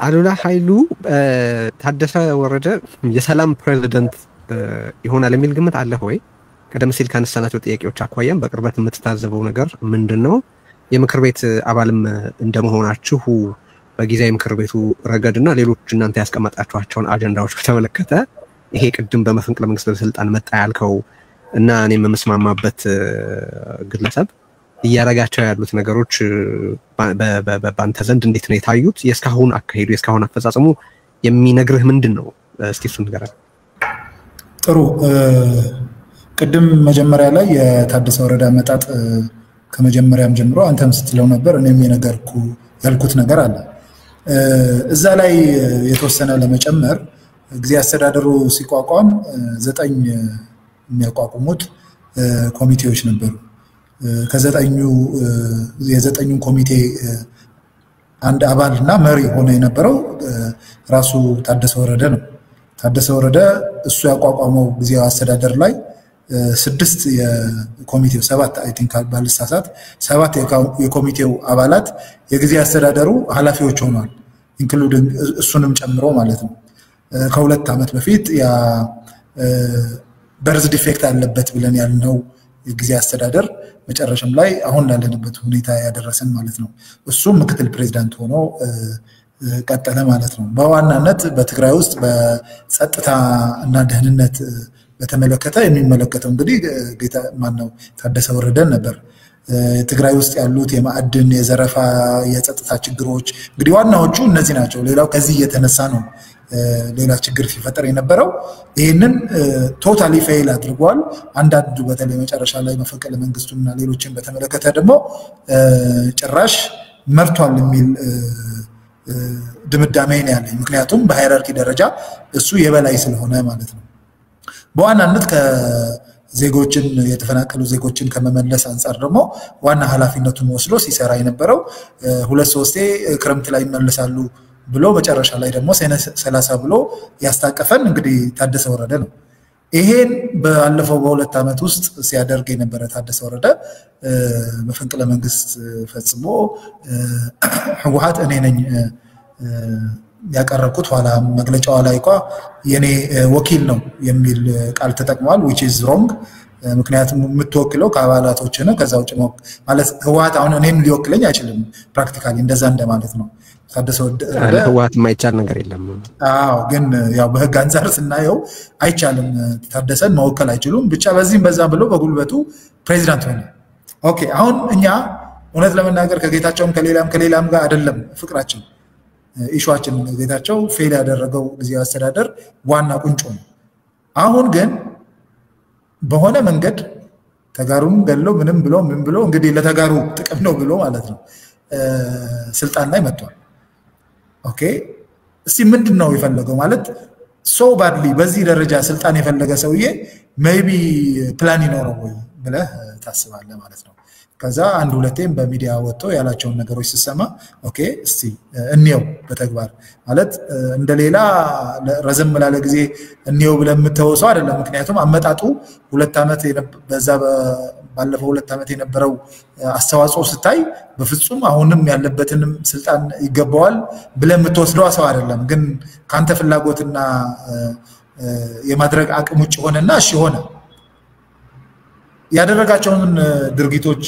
አሉላ ኃይሉ ታደሰ ወረደ የሰላም ፕሬዝዳንት ይሆናል የሚል ግምት አለ ወይ? ቀደም ሲል ካነሳናቸው ጥያቄዎች አኳያም በቅርበት የምትታዘበው ነገር ምንድነው? የምክር ቤት አባልም እንደመሆናችሁ በጊዜያዊ ምክር ቤቱ ረገድና ሌሎች እናንተ ያስቀመጣችኋቸውን አጀንዳዎች ከተመለከተ ይሄ ቅድም በመፈንቅለ መንግስት ስልጣን መጣ ያልከው እና እኔም የምስማማበት ግለሰብ እያረጋቸው ያሉት ነገሮች በአንተ ዘንድ እንዴት ነው የታዩት? የስካሁን አካሄዱ የስካሁን አፈጻጸሙ የሚነግርህ ምንድነው? እስቲ እሱን ንገረን። ጥሩ ቅድም መጀመሪያ ላይ የታደሰ ወረደ መጣጥ ከመጀመሪያም ጀምሮ አንተም ስትለው ነበር እኔም ያልኩት ነገር አለ። እዛ ላይ የተወሰነ ለመጨመር ጊዜ አስተዳደሩ ሲቋቋም 9 የሚያቋቁሙት ኮሚቴዎች ነበሩ። የዘጠኙ ኮሚቴ አንድ አባልና መሪ ሆኖ የነበረው ራሱ ታደሰ ወረደ ነው። ታደሰ ወረደ እሱ ያቋቋመው ጊዜያዊ አስተዳደር ላይ 6 የኮሚቴው 7 አይ ቲንክ ባልሳሳት 7 የኮሚቴው አባላት የጊዜያዊ አስተዳደሩ ኃላፊዎች ሆኗል፣ ኢንክሉዲንግ እሱንም ጨምሮ ማለት ነው። ከ2 ዓመት በፊት ያ በርዝ ዲፌክት አለበት ብለን ያልነው የጊዜ አስተዳደር መጨረሻም ላይ አሁን ላለንበት ሁኔታ ያደረሰን ማለት ነው። እሱም ምክትል ፕሬዝዳንት ሆኖ ቀጠለ ማለት ነው። በዋናነት በትግራይ ውስጥ በጸጥታ እና ደህንነት በተመለከተ የሚመለከተው እንግዲህ ጌታ ማነው ታደሰ ወረደን ነበር። ትግራይ ውስጥ ያሉት የማዕድን የዘረፋ የጸጥታ ችግሮች እንግዲህ ዋናዎቹ እነዚህ ናቸው። ሌላው ከዚህ እየተነሳ ነው ሌላ ችግር ሲፈጠር የነበረው። ይሄንን ቶታሊ ፌል አድርጓል። አንዳንዱ በተለይ መጨረሻ ላይ መፈንቅለ መንግስቱና ሌሎችን በተመለከተ ደግሞ ጭራሽ መርቷል የሚል ድምዳሜ ነው ያለኝ። ምክንያቱም በሃይራርኪ ደረጃ እሱ የበላይ ስለሆነ ማለት ነው። በዋናነት ከዜጎችን የተፈናቀሉ ዜጎችን ከመመለስ አንፃር ደግሞ ዋና ኃላፊነቱን ወስዶ ሲሰራ የነበረው 2-3 ክረምት ላይ ይመለሳሉ ብሎ መጨረሻ ላይ ደግሞ 30 ብሎ ያስታቀፈን እንግዲህ ታደሰ ወረደ ነው። ይሄን ባለፈው በ2 ዓመት ውስጥ ሲያደርግ የነበረ ታደሰ ወረደ መፈንቅለ መንግስት ፈጽሞ ህወሓት እኔ ነኝ ያቀረብኩት ኋላ መግለጫው ላይ የኔ ወኪል ነው የሚል ቃል ተጠቅሟል which is wrong። ምክንያቱም የምትወክለው ከአባላቶች ነው። ከዛ ውጭ ማለት ህወሓት አሁን እኔን ሊወክለኝ አይችልም ፕራክቲካሊ እንደዛ እንደማለት ነው። ታደሰ ወረደ ህወሓት የማይቻል ነገር የለም። ግን ያው በህግ አንፃር ስናየው አይቻልም። ታደሰን መወከል አይችሉም። ብቻ በዚህም በዛም ብሎ በጉልበቱ ፕሬዝዳንት ሆነ። ኦኬ አሁን እኛ እውነት ለመናገር ከጌታቸውም ከሌላም ጋር አይደለም ፍቅራችን ኢሹአችን። ጌታቸው ፌል ያደረገው ጊዜያዊ አስተዳደር ዋና ቁንጮ ነው። አሁን ግን በሆነ መንገድ ተጋሩን ገለው ምን ብሎ እንግዲህ ለተጋሩ ጥቅም ነው ብሎ ማለት ነው ስልጣን ላይ መጥቷል። ኦኬ እስቲ ምንድነው የፈለገው ማለት ሶ ባድሊ በዚህ ደረጃ ስልጣን የፈለገ ሰውዬ ሜቢ ፕላን ይኖረው ወይ ብለህ ታስባለህ ማለት ነው። ከዛ አንድ ሁለቴም በሚዲያ ወጥቶ ያላቸውን ነገሮች ሲሰማ ኦኬ እስቲ እንየው በተግባር ማለት እንደሌላ ረዘም ላለ ጊዜ እንየው ብለን የምትተወሰው አይደለም። ምክንያቱም አመጣጡ 2 ዓመት በዛ ባለፈው 2 ዓመት የነበረው አስተዋጽኦ ስታይ በፍጹም አሁንም ያለበትንም ስልጣን ይገባዋል ብለን የምትወስደው ሰው አይደለም። ግን ካንተ ፍላጎትና የማድረግ አቅም ውጭ ሆነና እሺ ሆነ። ያደረጋቸውን ድርጊቶች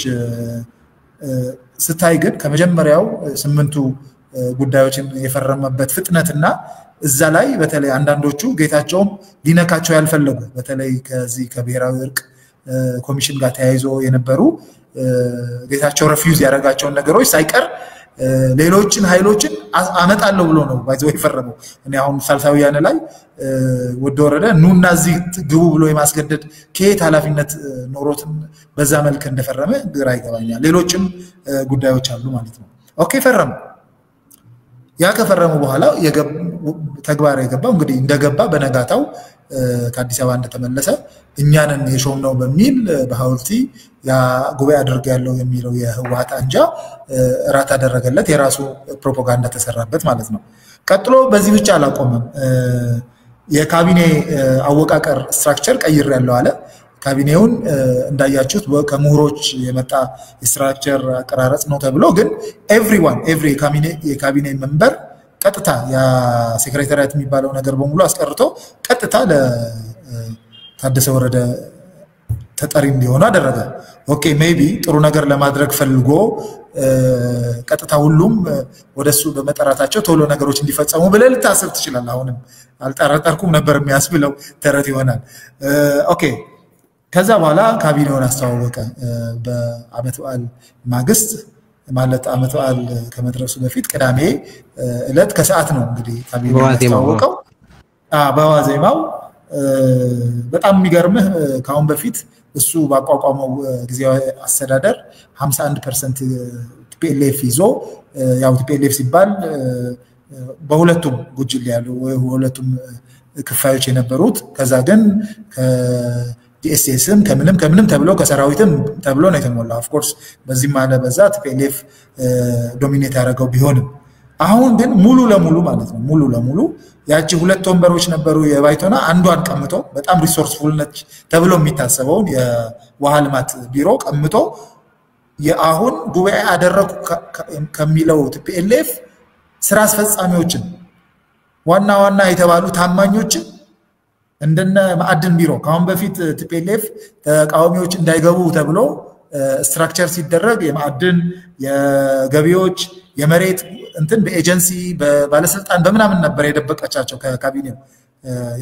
ስታይ ግን ከመጀመሪያው 8ቱ ጉዳዮችን የፈረመበት ፍጥነትና እዛ ላይ በተለይ አንዳንዶቹ ጌታቸውም ሊነካቸው ያልፈለጉ በተለይ ከዚህ ከብሔራዊ እርቅ ኮሚሽን ጋር ተያይዞ የነበሩ ጌታቸው ሪፊውዝ ያደረጋቸውን ነገሮች ሳይቀር ሌሎችን ኃይሎችን አመጣለሁ ብሎ ነው ባይዘው የፈረመው። እኔ አሁን ሳልሳዊያን ላይ ወደ ወረደ ኑና እዚህ ግቡ ብሎ የማስገደድ ከየት ኃላፊነት ኖሮትም በዛ መልክ እንደፈረመ ግራ ይገባኛል። ሌሎችም ጉዳዮች አሉ ማለት ነው። ኦኬ ፈረመ። ያ ከፈረመ በኋላ ተግባር የገባው እንግዲህ እንደገባ በነጋታው ከአዲስ አበባ እንደተመለሰ እኛንን የሾምነው በሚል በሐውልቲ ያ ጉባኤ አድርገ ያለው የሚለው የህወሓት አንጃ ራት አደረገለት። የራሱ ፕሮፓጋንዳ ተሰራበት ማለት ነው። ቀጥሎ በዚህ ብቻ አላቆመም። የካቢኔ አወቃቀር ስትራክቸር ቀይር ያለው አለ። ካቢኔውን እንዳያችሁት ከምሁሮች የመጣ ስትራክቸር አቀራረጽ ነው ተብሎ ግን ኤቭሪዋን ኤቭሪ የካቢኔ ሜምበር ቀጥታ ያ ሴክሬታሪያት የሚባለው ነገር በሙሉ አስቀርቶ ቀጥታ ለታደሰ ወረደ ተጠሪ እንዲሆን አደረገ። ኦኬ ሜቢ ጥሩ ነገር ለማድረግ ፈልጎ ቀጥታ ሁሉም ወደሱ በመጠራታቸው ቶሎ ነገሮች እንዲፈጸሙ ብለህ ልታስብ ትችላለህ። አሁንም አልጠረጠርኩም ነበር የሚያስብለው ተረት ይሆናል። ኦኬ ከዛ በኋላ ካቢኔውን አስተዋወቀ። በአመት በዓል ማግስት ማለት አመት በዓል ከመድረሱ በፊት ቅዳሜ ዕለት ከሰዓት ነው እንግዲህ ካቢኔውን አስተዋወቀው። በዋዜማው በጣም የሚገርምህ ካሁን በፊት እሱ ባቋቋመው ጊዜያዊ አስተዳደር 51% ቲፒኤልኤፍ ይዞ ያው ቲፒኤልኤፍ ሲባል በሁለቱም ጉጅል ያሉ ሁለቱም ክፋዮች የነበሩት ከዛ ግን ከዲኤስኤስም ከምንም ተብሎ ከሰራዊትም ተብሎ ነው የተሞላው። ኦፍ ኮርስ በዚህ ማለት በዛ ቲፒኤልኤፍ ዶሚኔት ያደረገው ቢሆንም አሁን ግን ሙሉ ለሙሉ ማለት ነው ሙሉ ለሙሉ ያቺ ሁለት ወንበሮች ነበሩ የባይቶና አንዷን ቀምቶ በጣም ሪሶርስፉል ነች ተብሎ የሚታሰበውን የውሃ ልማት ቢሮ ቀምቶ የአሁን ጉባኤ አደረኩ ከሚለው ቲፒኤልኤፍ ስራ አስፈጻሚዎችን ዋና የተባሉ ታማኞችን እንደነ ማዕድን ቢሮ ካሁን በፊት ቲፒኤልኤፍ ተቃዋሚዎች እንዳይገቡ ተብሎ ስትራክቸር ሲደረግ የማዕድን የገቢዎች የመሬት እንትን በኤጀንሲ በባለስልጣን በመናምን ነበር የደበቀቻቸው ከካቢኔው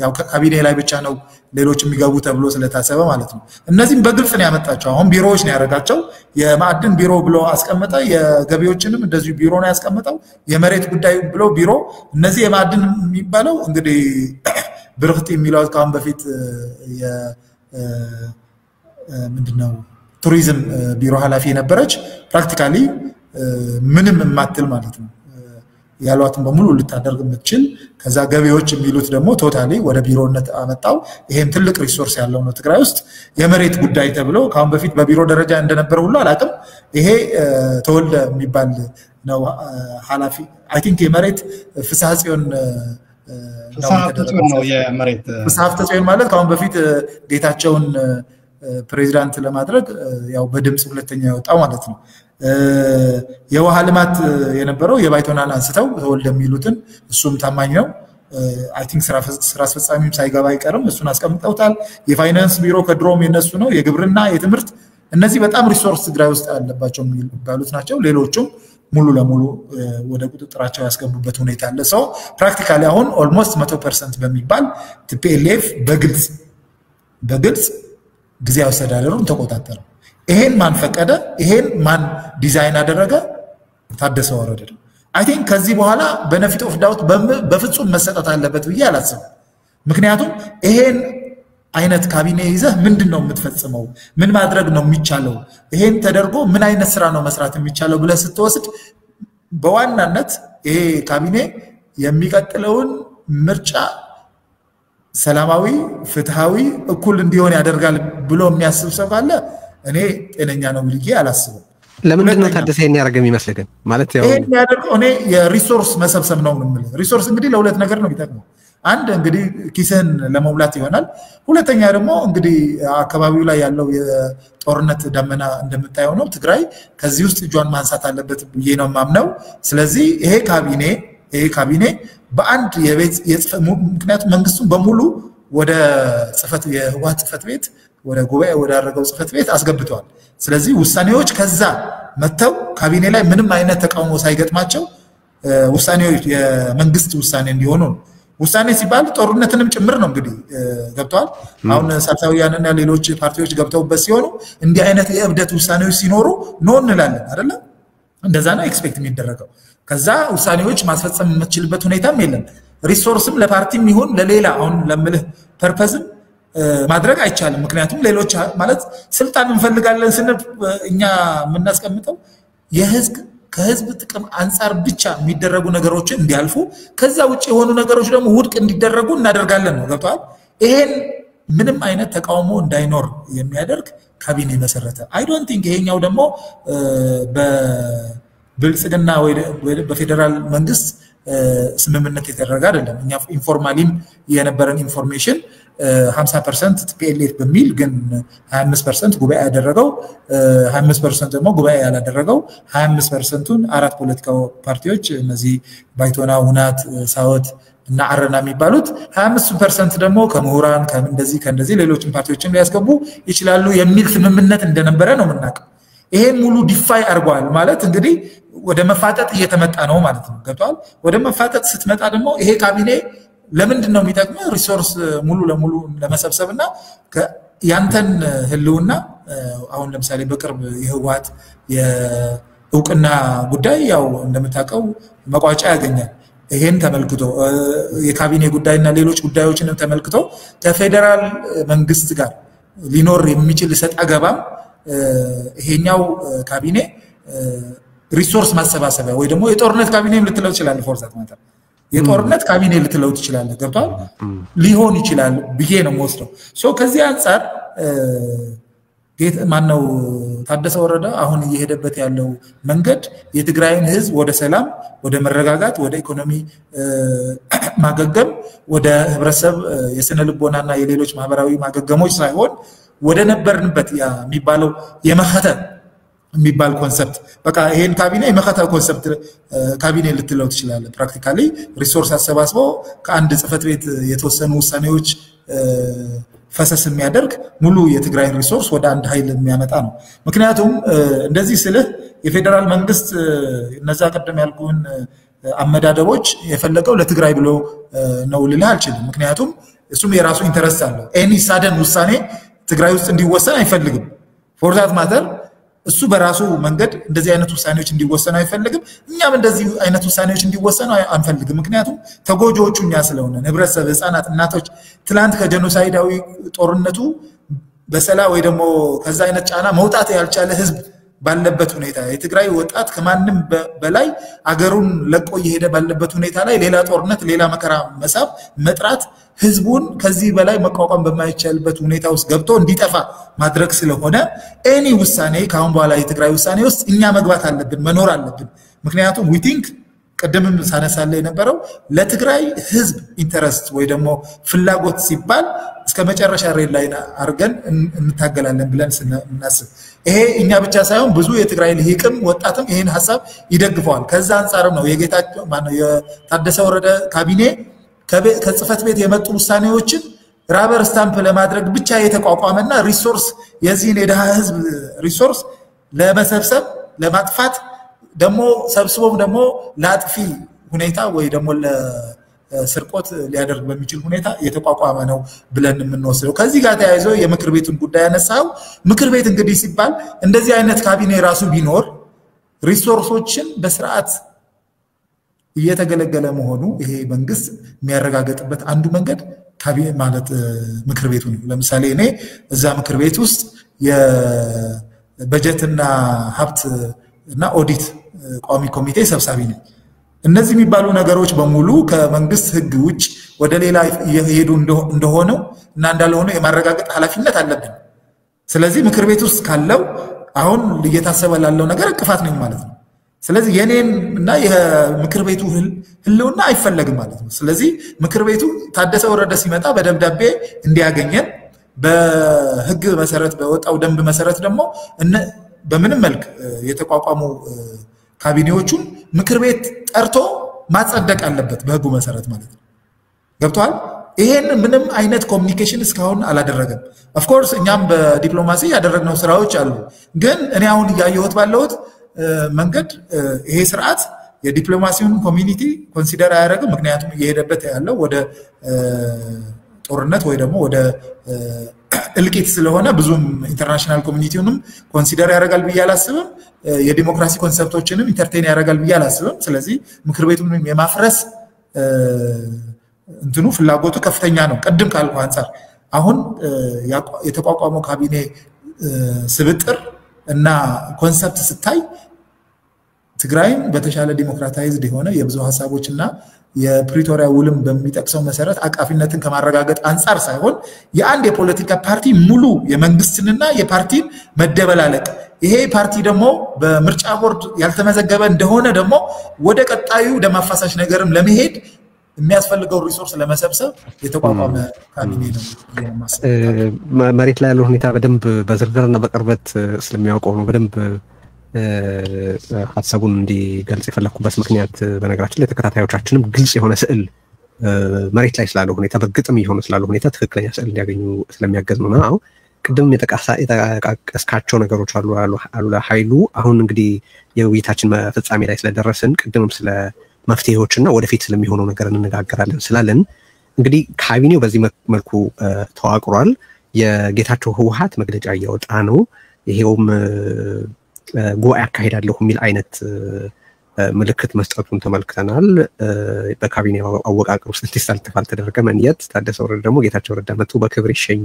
ያው ካቢኔ ላይ ብቻ ነው ሌሎች የሚገቡ ተብሎ ስለታሰበ ማለት ነው። እነዚህም በግልጽ ነው ያመጣቸው። አሁን ቢሮዎች ነው ያደረጋቸው። የማዕድን ቢሮ ብሎ አስቀመጠ፣ የገቢዎችንም እንደዚሁ ቢሮ ነው ያስቀመጠው፣ የመሬት ጉዳይ ብሎ ቢሮ። እነዚህ የማዕድን የሚባለው እንግዲህ ብርክቲ የሚለው ካሁን በፊት ምንድነው ቱሪዝም ቢሮ ኃላፊ የነበረች ፕራክቲካሊ ምንም የማትል ማለት ነው ያሏትን በሙሉ ልታደርግ የምትችል ከዛ ገቢዎች የሚሉት ደግሞ ቶታሊ ወደ ቢሮነት አመጣው። ይሄም ትልቅ ሪሶርስ ያለው ነው ትግራይ ውስጥ። የመሬት ጉዳይ ተብሎ ካሁን በፊት በቢሮ ደረጃ እንደነበረ ሁሉ አላቅም ይሄ ተወልደ የሚባል ነው ኃላፊ አይ ቲንክ የመሬት ፍስሐ ጽዮን ነው የመሬት ፍስሐ ጽዮን ማለት ካሁን በፊት ጌታቸውን ፕሬዚዳንት ለማድረግ ያው በድምጽ ሁለተኛ ያወጣው ማለት ነው። የውሃ ልማት የነበረው የባይቶናን አንስተው ተወልደ የሚሉትን እሱም ታማኝ ነው። አይ ቲንክ ስራ አስፈጻሚም ሳይገባ አይቀርም እሱን አስቀምጠውታል። የፋይናንስ ቢሮ ከድሮም የነሱ ነው። የግብርና የትምህርት እነዚህ በጣም ሪሶርስ ትግራይ ውስጥ ያለባቸው የሚባሉት ናቸው። ሌሎቹም ሙሉ ለሙሉ ወደ ቁጥጥራቸው ያስገቡበት ሁኔታ አለ። ሰው ፕራክቲካሊ አሁን ኦልሞስት 100% በሚባል ቲፒኤልኤፍ በግልጽ ጊዜያዊ አስተዳደሩን ተቆጣጠረ። ይሄን ማን ፈቀደ? ይሄን ማን ዲዛይን አደረገ? ታደሰ ወረደ። አይ ቲንክ ከዚህ በኋላ በነፊት ኦፍ ዳውት በፍጹም መሰጠት አለበት ብዬ አላስብም። ምክንያቱም ይሄን አይነት ካቢኔ ይዘህ ምንድነው የምትፈጽመው? ምን ማድረግ ነው የሚቻለው? ይሄን ተደርጎ ምን አይነት ስራ ነው መስራት የሚቻለው ብለህ ስትወስድ በዋናነት ይሄ ካቢኔ የሚቀጥለውን ምርጫ ሰላማዊ፣ ፍትሃዊ፣ እኩል እንዲሆን ያደርጋል ብሎ የሚያስብ ሰው ካለ እኔ ጤነኛ ነው ብዬ አላስብም። ለምንድን ነው ታደሰ ይሄን ያደርገው የሚመስልህ? ማለት ያው ይሄን ያደርገው እኔ የሪሶርስ መሰብሰብ ነው የምልህ። ሪሶርስ እንግዲህ ለሁለት ነገር ነው የሚጠቅመው። አንድ እንግዲህ ኪስህን ለመሙላት ይሆናል። ሁለተኛ ደግሞ እንግዲህ አካባቢው ላይ ያለው የጦርነት ደመና እንደምታየው ነው። ትግራይ ከዚህ ውስጥ እጇን ማንሳት አለበት ብዬ ነው የማምነው። ስለዚህ ይሄ ካቢኔ በአንድ የቤት ምክንያቱም መንግስቱን በሙሉ ወደ የህወሓት ጽሕፈት ቤት ወደ ጉባኤ ወደ አደረገው ጽሕፈት ቤት አስገብተዋል። ስለዚህ ውሳኔዎች ከዛ መተው ካቢኔ ላይ ምንም አይነት ተቃውሞ ሳይገጥማቸው ውሳኔዎች የመንግስት ውሳኔ እንዲሆኑ ነው። ውሳኔ ሲባል ጦርነትንም ጭምር ነው እንግዲህ ገብተዋል። አሁን ሳልሳውያንና ሌሎች ፓርቲዎች ገብተውበት ሲሆኑ እንዲህ አይነት የእብደት ውሳኔዎች ሲኖሩ ነው እንላለን አይደለ? እንደዛ ነው ኤክስፔክት የሚደረገው። ከዛ ውሳኔዎች ማስፈጸም የምትችልበት ሁኔታም የለም። ሪሶርስም ለፓርቲም ይሁን ለሌላ አሁን ለምልህ ፐርፐዝም ማድረግ አይቻልም። ምክንያቱም ሌሎች ማለት ስልጣን እንፈልጋለን ስንል እኛ የምናስቀምጠው ከህዝብ ጥቅም አንፃር ብቻ የሚደረጉ ነገሮችን እንዲያልፉ ከዛ ውጭ የሆኑ ነገሮች ደግሞ ውድቅ እንዲደረጉ እናደርጋለን ነው። ገብቷል? ይሄን ምንም አይነት ተቃውሞ እንዳይኖር የሚያደርግ ካቢኔ መሰረተ። አይ ዶንት ቲንክ ይሄኛው ደግሞ በብልጽግና ወይ በፌደራል መንግስት ስምምነት የተደረገ አይደለም። እኛ ኢንፎርማሊም የነበረን ኢንፎርሜሽን 50% ቲፒኤልኤፍ በሚል ግን 25% ጉባኤ ያደረገው 25% ደግሞ ጉባኤ ያላደረገው 25%ቱን አራት ፖለቲካው ፓርቲዎች እነዚህ ባይቶና ውናት ሳውት እና አረና የሚባሉት 25% ደግሞ ከምሁራን ከእንደዚህ ሌሎችም ፓርቲዎችን ሊያስገቡ ይችላሉ የሚል ስምምነት እንደነበረ ነው የምናውቀው። ይሄን ሙሉ ዲፋይ አርጓል ማለት እንግዲህ ወደ መፋጠጥ እየተመጣ ነው ማለት ነው። ገብቷል? ወደ መፋጠጥ ስትመጣ ደግሞ ይሄ ካቢኔ ለምንድን ነው የሚጠቅመው? ሪሶርስ ሙሉ ለሙሉ ለመሰብሰብና ያንተን ህልውና አሁን ለምሳሌ በቅርብ የህወሓት የእውቅና ጉዳይ ያው እንደምታውቀው መቋጫ ያገኛል። ይሄን ተመልክቶ የካቢኔ ጉዳይና ሌሎች ጉዳዮችንም ተመልክቶ ከፌደራል መንግስት ጋር ሊኖር የሚችል ሰጣ ገባም ይሄኛው ካቢኔ ሪሶርስ ማሰባሰቢያ ወይ ደግሞ የጦርነት ካቢኔ ልትለው ትችላለህ። ፎርዛት ማለት የጦርነት ካቢኔ ልትለው ትችላለህ። ገብቷል? ሊሆን ይችላል ብዬ ነው የምወስደው። ከዚህ አንፃር ማነው ታደሰ ወረደ አሁን እየሄደበት ያለው መንገድ የትግራይን ህዝብ ወደ ሰላም፣ ወደ መረጋጋት፣ ወደ ኢኮኖሚ ማገገም፣ ወደ ህብረተሰብ የስነ ልቦናና የሌሎች ማህበራዊ ማገገሞች ሳይሆን ወደ ነበርንበት የሚባለው የመኸተ የሚባል ኮንሰፕት በቃ ይሄን ካቢኔ የመኸተ ኮንሰፕት ካቢኔ ልትለው ትችላለህ። ፕራክቲካሊ ሪሶርስ አሰባስቦ ከአንድ ጽህፈት ቤት የተወሰኑ ውሳኔዎች ፈሰስ የሚያደርግ ሙሉ የትግራይን ሪሶርስ ወደ አንድ ኃይል የሚያመጣ ነው። ምክንያቱም እንደዚህ ስልህ የፌደራል መንግስት እነዛ ቀደም ያልኩን አመዳደቦች የፈለገው ለትግራይ ብሎ ነው ልልህ አልችልም። ምክንያቱም እሱም የራሱ ኢንተረስት አለው። ኤኒ ሳደን ውሳኔ ትግራይ ውስጥ እንዲወሰን አይፈልግም። ፎር ዛት ማተር እሱ በራሱ መንገድ እንደዚህ አይነት ውሳኔዎች እንዲወሰኑ አይፈልግም። እኛም እንደዚህ አይነት ውሳኔዎች እንዲወሰኑ አንፈልግም። ምክንያቱም ተጎጂዎቹ እኛ ስለሆነ ህብረተሰብ፣ ህፃናት፣ እናቶች ትላንት ከጀኖሳይዳዊ ጦርነቱ በሰላም ወይ ደግሞ ከዛ አይነት ጫና መውጣት ያልቻለ ህዝብ ባለበት ሁኔታ የትግራይ ወጣት ከማንም በላይ አገሩን ለቆ እየሄደ ባለበት ሁኔታ ላይ ሌላ ጦርነት፣ ሌላ መከራ መሳብ መጥራት ህዝቡን ከዚህ በላይ መቋቋም በማይቻልበት ሁኔታ ውስጥ ገብቶ እንዲጠፋ ማድረግ ስለሆነ ኤኒ ውሳኔ ካሁን በኋላ የትግራይ ውሳኔ ውስጥ እኛ መግባት አለብን፣ መኖር አለብን። ምክንያቱም ዊ ቲንክ ቀደምም ሳነሳለ የነበረው ለትግራይ ህዝብ ኢንተረስት ወይ ደግሞ ፍላጎት ሲባል እስከ መጨረሻ ሬድ ላይ አርገን እንታገላለን ብለን ስናስብ ይሄ እኛ ብቻ ሳይሆን ብዙ የትግራይ ልሂቅም ወጣትም ይሄን ሐሳብ ይደግፈዋል። ከዛ አንፃርም ነው የጌታቸው ማነው የታደሰ ወረደ ካቢኔ ከጽህፈት ቤት የመጡ ውሳኔዎችን ራበር ስታምፕ ለማድረግ ብቻ የተቋቋመና ሪሶርስ የዚህን የደሃ ህዝብ ሪሶርስ ለመሰብሰብ ለማጥፋት ደግሞ ሰብስቦም ደግሞ ለአጥፊ ሁኔታ ወይ ደግሞ ለስርቆት ሊያደርግ በሚችል ሁኔታ የተቋቋመ ነው ብለን የምንወስደው። ከዚህ ጋር ተያይዞ የምክር ቤቱን ጉዳይ ያነሳው ምክር ቤት እንግዲህ ሲባል እንደዚህ አይነት ካቢኔ ራሱ ቢኖር ሪሶርሶችን በስርዓት እየተገለገለ መሆኑ ይሄ መንግስት የሚያረጋግጥበት አንዱ መንገድ ካቢኔ ማለት ምክር ቤቱ ነው። ለምሳሌ እኔ እዛ ምክር ቤት ውስጥ የበጀትና ሀብት እና ኦዲት ቋሚ ኮሚቴ ሰብሳቢ ነኝ። እነዚህ የሚባሉ ነገሮች በሙሉ ከመንግስት ህግ ውጭ ወደ ሌላ እየሄዱ እንደሆነው እና እንዳልሆነ የማረጋገጥ ኃላፊነት አለብን። ስለዚህ ምክር ቤት ውስጥ ካለው አሁን እየታሰበ ላለው ነገር እንቅፋት ነኝ ማለት ነው። ስለዚህ የኔን እና የምክር ቤቱ ህልውና አይፈለግም ማለት ነው። ስለዚህ ምክር ቤቱ ታደሰ ወረደ ሲመጣ በደብዳቤ እንዲያገኘን በህግ መሰረት በወጣው ደንብ መሰረት ደግሞ በምንም መልክ የተቋቋሙ ካቢኔዎቹን ምክር ቤት ጠርቶ ማጸደቅ አለበት በህጉ መሰረት ማለት ነው። ገብቷል? ይሄን ምንም አይነት ኮሚኒኬሽን እስካሁን አላደረገም። ኦፍ ኮርስ እኛም በዲፕሎማሲ ያደረግነው ስራዎች አሉ። ግን እኔ አሁን ያየሁት ባለሁት መንገድ ይሄ ስርዓት የዲፕሎማሲውን ኮሚኒቲ ኮንሲደር አያደርግም። ምክንያቱም እየሄደበት ያለው ወደ ጦርነት ወይ ደግሞ ወደ እልቂት ስለሆነ ብዙም ኢንተርናሽናል ኮሚኒቲውንም ኮንሲደር ያደርጋል ብዬ አላስብም። የዲሞክራሲ ኮንሰፕቶችንም ኢንተርቴን ያደርጋል ብዬ አላስብም። ስለዚህ ምክር ቤቱንም የማፍረስ እንትኑ ፍላጎቱ ከፍተኛ ነው። ቅድም ካልኩ አንፃር አሁን የተቋቋመው ካቢኔ ስብጥር እና ኮንሰፕት ስታይ ትግራይን በተሻለ ዲሞክራታይዝድ የሆነ የብዙ ሀሳቦችና የፕሪቶሪያ ውልም በሚጠቅሰው መሰረት አቃፊነትን ከማረጋገጥ አንፃር ሳይሆን የአንድ የፖለቲካ ፓርቲ ሙሉ የመንግስትንና የፓርቲን መደበላለቅ ይሄ ፓርቲ ደግሞ በምርጫ ቦርድ ያልተመዘገበ እንደሆነ ደግሞ ወደ ቀጣዩ ደም አፋሳሽ ነገርም ለመሄድ የሚያስፈልገው ሪሶርስ ለመሰብሰብ የተቋቋመ ካቢኔ ነው መሬት ላይ ያለው ሁኔታ በደንብ በዝርዝርና በቅርበት ስለሚያውቀው ነው በደንብ ሐሳቡን እንዲገልጽ የፈለኩበት ምክንያት በነገራችን ላይ ተከታታዮቻችንም ግልጽ የሆነ ስዕል መሬት ላይ ስላለው ሁኔታ በግጥም የሆነ ስላለው ሁኔታ ትክክለኛ ስዕል እንዲያገኙ ስለሚያገዝ ነው ነው ቅድም የተጠቃቀስካቸው ነገሮች አሉ ኃይሉ አሁን እንግዲህ የውይይታችን ፍጻሜ ላይ ስለደረስን ቅድምም ስለ መፍትሄዎችና ወደፊት ስለሚሆነው ነገር እንነጋገራለን ስላለን እንግዲህ ካቢኔው በዚህ መልኩ ተዋቅሯል የጌታቸው ህወሓት መግለጫ እያወጣ ነው ይሄውም ጉባኤ አካሄዳለሁ የሚል አይነት ምልክት መስጠቱን ተመልክተናል በካቢኔው አወቃቀር ውስጥ እንዲሳተፍ አልተደረገም እንየት ታደሰ ወረደ ደግሞ ጌታቸው ረዳ መጥቶ በክብር ይሸኝ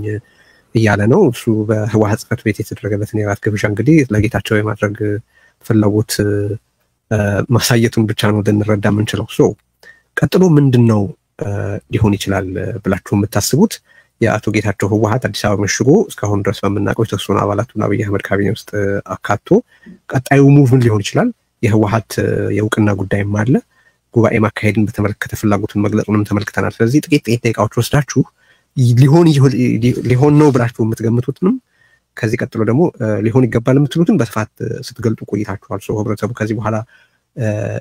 እያለ ነው እሱ በህወሓት ጽሕፈት ቤት የተደረገለትን የራት ግብዣ እንግዲህ ለጌታቸው የማድረግ ፍላጎት ማሳየቱን ብቻ ነው ልንረዳ የምንችለው ቀጥሎ ምንድነው ሊሆን ይችላል ብላችሁ የምታስቡት የአቶ ጌታቸው ህወሓት አዲስ አበባ መሽጎ እስካሁን ድረስ በመናቀው የተወሰኑ አባላቱና አብይ አህመድ ካቢኔ ውስጥ አካቶ ቀጣዩ ሙቭ ምን ሊሆን ይችላል የህወሓት የውቅና ጉዳይም አለ ጉባኤ ማካሄድን በተመለከተ ፍላጎቱን መግለጹንም ተመልክተናል ስለዚህ ጥቂት ደቂቃዎች ወስዳችሁ ሊሆን ነው ብላችሁ የምትገምቱትንም ከዚህ ቀጥሎ ደግሞ ሊሆን ይገባል የምትሉትን በስፋት ስትገልጡ ቆይታችኋል ህብረተሰቡ ከዚህ በኋላ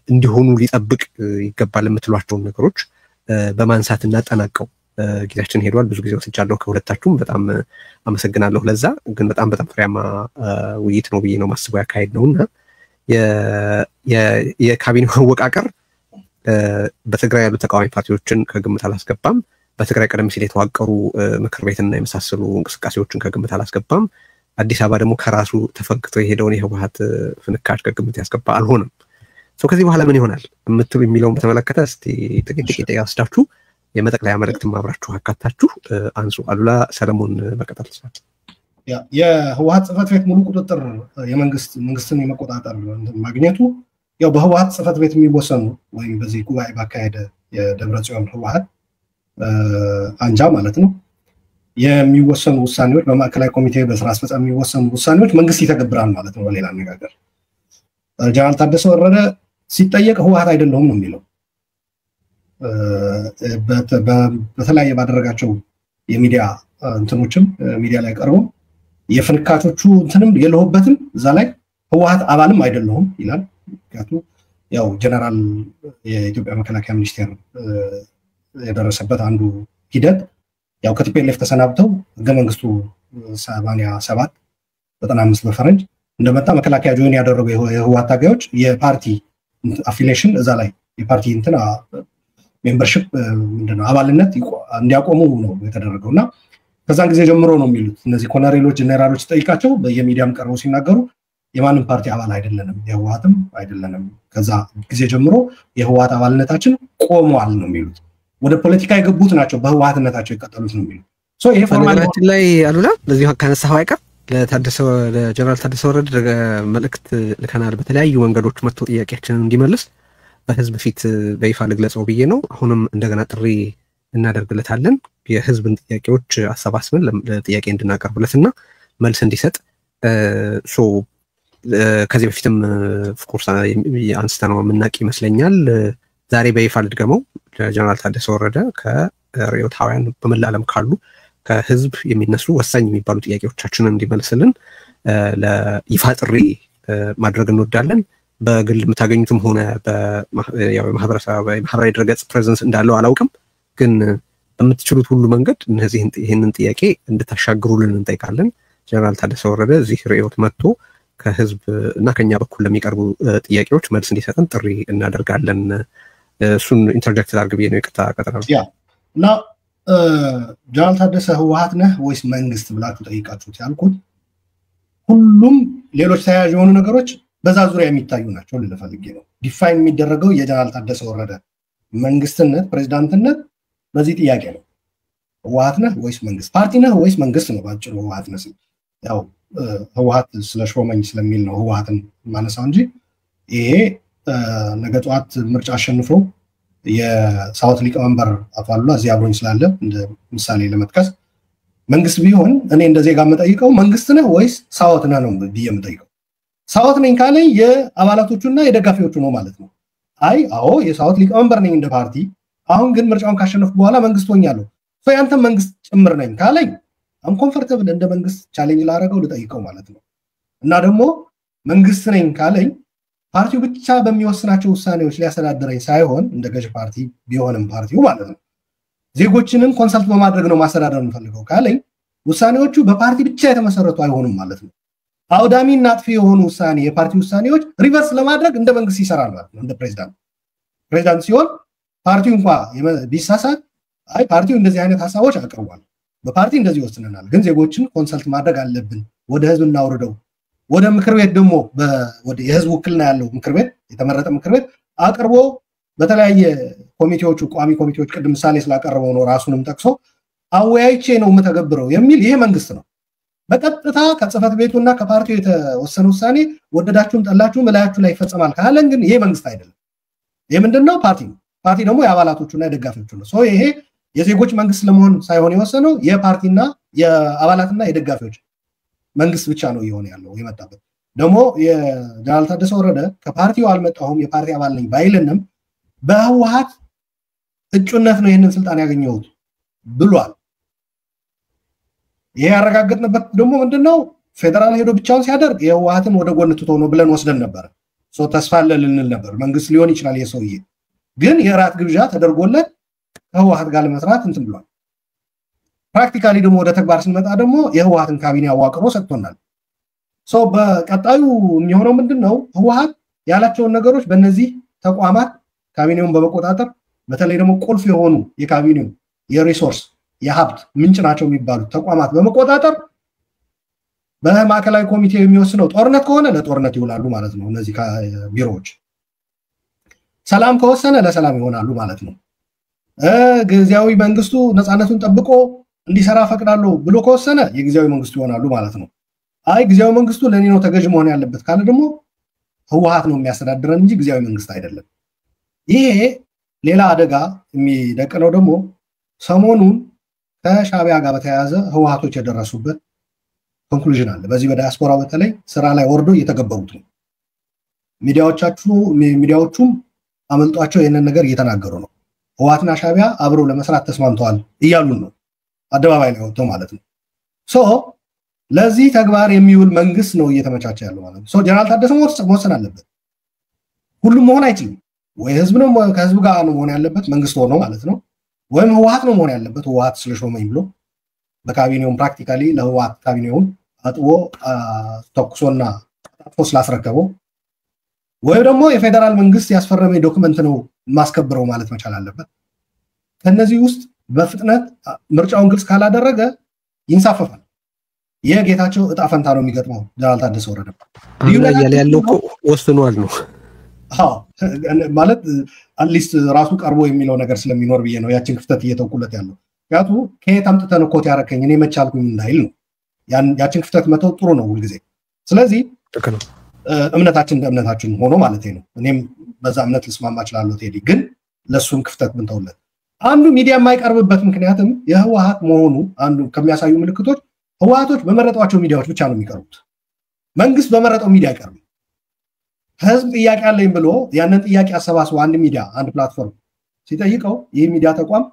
እንዲሆኑ ሊጠብቅ ይገባል የምትሏቸውን ነገሮች በማንሳት እናጠናቀው ጊዜያችን ሄዷል ብዙ ጊዜ ወስጃለሁ ከሁለታችሁም በጣም አመሰግናለሁ ለዛ ግን በጣም ፍሬያማ ውይይት ነው ብዬ ነው ማስበው ያካሄድ ነውና የካቢኔው አወቃቀር በትግራይ ያሉ ተቃዋሚ ፓርቲዎችን ከግምት አላስገባም በትግራይ ቀደም ሲል የተዋቀሩ ምክር ቤትና የመሳሰሉ እንቅስቃሴዎችን ከግምት አላስገባም አዲስ አበባ ደግሞ ከራሱ ተፈግቶ የሄደውን የህወሓት ፍንካች ከግምት ያስገባ አልሆነም ከዚህ በኋላ ምን ይሆናል የምትሉ የሚለውን በተመለከተ እስቲ ጥቂት ያስዳችሁ የመጠቅለያ መልእክትም አብራችሁ አካታችሁ አንሱ አሉላ ሰለሞን መቀጠል ይችላል የህወሓት ጽሕፈት ቤት ሙሉ ቁጥጥር መንግስትን የመቆጣጠር ማግኘቱ ያው በህወሓት ጽሕፈት ቤት የሚወሰኑ ወይም በዚህ ጉባኤ ባካሄደ የደብረጽዮን ህወሓት አንጃ ማለት ነው የሚወሰኑ ውሳኔዎች በማዕከላዊ ኮሚቴ በስራ አስፈጻሚ የሚወሰኑ ውሳኔዎች መንግስት ይተገብራል ማለት ነው በሌላ አነጋገር ጀነራል ታደሰ ወረደ ሲጠየቅ ህወሓት አይደለሁም ነው የሚለው በተለያየ ባደረጋቸው የሚዲያ እንትኖችም ሚዲያ ላይ ቀርቦ የፍንካቾቹ እንትንም የለሁበትም እዛ ላይ ህወሓት አባልም አይደለሁም ይላል ምክንያቱም ያው ጀነራል የኢትዮጵያ መከላከያ ሚኒስቴር የደረሰበት አንዱ ሂደት ያው ከቲፒኤልኤፍ ተሰናብተው ህገ መንግስቱ 87 95 በፈረንጅ እንደመጣ መከላከያ ጆይን ያደረጉ የህወሓት ታጋዮች የፓርቲ አፊሊዬሽን እዛ ላይ የፓርቲ እንትና ሜምበርሺፕ ምንድነው አባልነት እንዲያቆሙ ነው የተደረገውና ከዛን ጊዜ ጀምሮ ነው የሚሉት እነዚህ ኮሎኔሎች ጀነራሎች ጠይቃቸው በየሚዲያም ቀርበው ሲናገሩ የማንም ፓርቲ አባል አይደለንም የህወሓትም አይደለንም ከዛ ጊዜ ጀምሮ የህወሓት አባልነታችን ቆሟል ነው የሚሉት ወደ ፖለቲካ የገቡት ናቸው በህወሓትነታቸው የቀጠሉት ነው የሚሉት ይሄ ፎርማሊቲ ላይ አሉላ ለዚህ ካነሳው አይቀር ለጀነራል ታደሰ ወረደ መልእክት ልከናል በተለያዩ መንገዶች መጥቶ ጥያቄያችንን እንዲመልስ በህዝብ ፊት በይፋ ልግለጸው ብዬ ነው አሁንም እንደገና ጥሪ እናደርግለታለን የህዝብን ጥያቄዎች አሰባስበን ለጥያቄ እንድናቀርብለትና መልስ እንዲሰጥ ከዚህ በፊትም ኦፍኮርስ አንስተነው የምናውቅ ይመስለኛል ዛሬ በይፋ ልድገመው ጀነራል ታደሰ ወረደ ከርዕዮታውያን በመላ ዓለም ካሉ ከህዝብ የሚነሱ ወሳኝ የሚባሉ ጥያቄዎቻችንን እንዲመልስልን ለይፋ ጥሪ ማድረግ እንወዳለን በግል የምታገኙትም ሆነ በማህበራዊ ድረገጽ ፕሬዘንስ እንዳለው አላውቅም ግን በምትችሉት ሁሉ መንገድ ይህንን ጥያቄ እንድታሻግሩልን እንጠይቃለን ጀነራል ታደሰ ወረደ እዚህ ርዕዮት መጥቶ ከህዝብ እና ከኛ በኩል ለሚቀርቡ ጥያቄዎች መልስ እንዲሰጠን ጥሪ እናደርጋለን እሱን ኢንተርጀክት አድርግ ብዬ ነው ይቅርታ ቀጠናል እና ጀነራል ታደሰ ህወሓት ነህ ወይስ መንግስት ብላችሁ ጠይቃችሁት ያልኩት ሁሉም ሌሎች ተያያዥ የሆኑ ነገሮች በዛ ዙሪያ የሚታዩ ናቸው ልፈልጌ ነው ዲፋይን የሚደረገው የጀነራል ታደሰ ወረደ መንግስትነት ፕሬዝዳንትነት በዚህ ጥያቄ ነው ህወሓት ነህ ወይስ መንግስት ፓርቲ ነህ ወይስ መንግስት ነው ባጭሩ ህወሓት ነህ ያው ህወሓት ስለሾመኝ ስለሚል ነው ህወሓትን ማነሳው እንጂ ይሄ ነገ ጧት ምርጫ አሸንፎ የሳውት ሊቀመንበር አቶ አሉላ እዚህ አብሮኝ ስላለ እንደ ምሳሌ ለመጥቀስ መንግስት ቢሆን እኔ እንደዚህ ጋር መጠይቀው መንግስት ነህ ወይስ ሳውት ነህ ነው ብዬ መጠይቀው ሳውት ነኝ ካለ የአባላቶቹና የደጋፊዎቹ ነው ማለት ነው አይ አዎ የሳውት ሊቀመንበር ነኝ እንደ ፓርቲ አሁን ግን ምርጫውን ካሸነፍኩ በኋላ መንግስት ሆኛለሁ ያንተ መንግስት ጭምር ነኝ ካለኝ አንኮምፎርታብል እንደ መንግስት ቻሌንጅ ላደረገው ልጠይቀው ማለት ነው እና ደግሞ መንግስት ነኝ ካለኝ ፓርቲው ብቻ በሚወስናቸው ውሳኔዎች ሊያስተዳድረኝ ሳይሆን እንደ ገዥ ፓርቲ ቢሆንም ፓርቲው ማለት ነው ዜጎችንን ኮንሰልት በማድረግ ነው ማስተዳደር እንፈልገው ካለኝ ውሳኔዎቹ በፓርቲ ብቻ የተመሰረቱ አይሆኑም ማለት ነው አውዳሚና አጥፊ የሆኑ ውሳኔ የፓርቲ ውሳኔዎች ሪቨርስ ለማድረግ እንደ መንግስት ይሰራል ማለት ነው እንደ ፕሬዝዳንት ሲሆን ፓርቲው እንኳን ቢሳሳት አይ ፓርቲው እንደዚህ አይነት ሐሳቦች አቀርቧል በፓርቲ እንደዚህ ወስነናል ግን ዜጎችን ኮንሰልት ማድረግ አለብን ወደ ህዝብ እናውርደው ወደ ምክር ቤት ደግሞ ወደ የህዝብ ውክልና ያለው ምክር ቤት የተመረጠ ምክር ቤት አቅርቦ በተለያየ ኮሚቴዎቹ ቋሚ ኮሚቴዎች ቅድም ምሳሌ ስላቀረበው ነው ራሱንም ጠቅሶ አወያይቼ ነው መተገብረው የሚል ይሄ መንግስት ነው በቀጥታ ከጽፈት ቤቱና ከፓርቲው የተወሰነ ውሳኔ ወደዳችሁም ጠላችሁም በላያችሁ ላይ ይፈጸማል ካለን ግን ይሄ መንግስት አይደለም ይሄ ምንድነው ፓርቲ ደግሞ የአባላቶቹና የደጋፊዎቹ ነው ሶ ይሄ የዜጎች መንግስት ለመሆን ሳይሆን የወሰነው የፓርቲና የአባላትና የደጋፊዎች መንግስት ብቻ ነው ይሆን ያለው የመጣበት ደግሞ የጀነራል ታደሰ ወረደ ከፓርቲው አልመጣሁም የፓርቲ አባል ነኝ ባይልንም በህወሓት እጩነት ነው ይሄንን ስልጣን ያገኘው ብሏል ይሄ ያረጋግጥንበት ደግሞ ምንድነው ፌደራል ሄዶ ብቻውን ሲያደርግ የህወሓትን ወደ ጎን ትቶ ነው ብለን ወስደን ነበር ሶ ተስፋለልን ነበር መንግስት ሊሆን ይችላል የሰውዬ ግን የራት ግብዣ ተደርጎለት ህወሓት ጋር ለመስራት እንትን ብሏል ፕራክቲካሊ ደግሞ ወደ ተግባር ስንመጣ ደግሞ የህወሓትን ካቢኔ አዋቅሮ ሰጥቶናል ሶ በቀጣዩ የሚሆነው ምንድነው ህወሓት ያላቸውን ነገሮች በእነዚህ ተቋማት ካቢኔውን በመቆጣጠር በተለይ ደግሞ ቁልፍ የሆኑ የካቢኔው የሪሶርስ የሀብት ምንጭ ናቸው የሚባሉት ተቋማት በመቆጣጠር በማዕከላዊ ኮሚቴ የሚወስነው ጦርነት ከሆነ ለጦርነት ይውላሉ ማለት ነው እነዚህ ቢሮዎች ሰላም ከወሰነ ለሰላም ይሆናሉ ማለት ነው ጊዜያዊ መንግስቱ ነፃነቱን ጠብቆ እንዲሰራ ፈቅዳለሁ ብሎ ከወሰነ የጊዜያዊ መንግስቱ ይሆናሉ ማለት ነው አይ ጊዜያዊ መንግስቱ ለኔ ነው ተገዥ መሆን ያለበት ካለ ደግሞ ህወሓት ነው የሚያስተዳድረን እንጂ ጊዜያዊ መንግስት አይደለም ይሄ ሌላ አደጋ የሚደቀነው ደግሞ ሰሞኑን ከሻቢያ ጋር በተያያዘ ህወሓቶች የደረሱበት ኮንክሉዥን አለ በዚህ በዳያስፖራው በተለይ ስራ ላይ ወርዶ እየተገበሩት ነው ሚዲያዎቹም አመልጧቸው ይሄንን ነገር እየተናገሩ ነው ህወሓትና ሻቢያ አብረው ለመስራት ተስማምተዋል እያሉን ነው አደባባይ ላይ ወጥተው ማለት ነው ሶ ለዚህ ተግባር የሚውል መንግስት ነው እየተመቻቸ ያለው ማለት ነው ሶ ጀነራል ታደሰ መወሰን አለበት ሁሉም መሆን አይችልም ወይ ህዝብ ነው ከህዝብ ጋር ነው መሆን ያለበት መንግስት ሆኖ ማለት ነው ወይም ህወሓት ነው መሆን ያለበት ህወሓት ስለሾመኝ ብሎ በካቢኔውን ፕራክቲካሊ ለህወሓት ካቢኔውን አጥቦ ተኩሶና አጥፎ ስላስረከበው ወይ ደግሞ የፌደራል መንግስት ያስፈረመው ዶክመንት ነው ማስከብረው ማለት መቻል አለበት ከነዚህ ውስጥ በፍጥነት ምርጫውን ግልጽ ካላደረገ ይንሳፈፋል የጌታቸው እጣ ፈንታ ነው የሚገጥመው ጀነራል ታደሰ ወረደ ያለው ወስኗል ነው ማለት አትሊስት ራሱ ቀርቦ የሚለው ነገር ስለሚኖር ብዬ ነው ያችን ክፍተት እየተውኩለት ያለው ያቱ ከየት አምጥተህ ነው ኮት ያረከኝ እኔ መቻልኩኝ እንዳይል ነው ያችን ክፍተት መተው ጥሩ ነው ሁሉ ጊዜ ስለዚህ እምነታችን እንደእምነታችን ሆኖ ማለት ነው እኔም በዛ እምነት ልስማማ እችላለሁ ቴዲ ግን ለሱም ክፍተት ብንተውለት አንዱ ሚዲያ የማይቀርብበት ምክንያቱም የህወሓት መሆኑ አንዱ ከሚያሳዩ ምልክቶች ህወሓቶች በመረጧቸው ሚዲያዎች ብቻ ነው የሚቀርቡት መንግስት በመረጠው ሚዲያ አይቀርብም ህዝብ ጥያቄ አለኝ ብሎ ያንን ጥያቄ አሰባስቦ አንድ ሚዲያ አንድ ፕላትፎርም ሲጠይቀው ይህ ሚዲያ ተቋም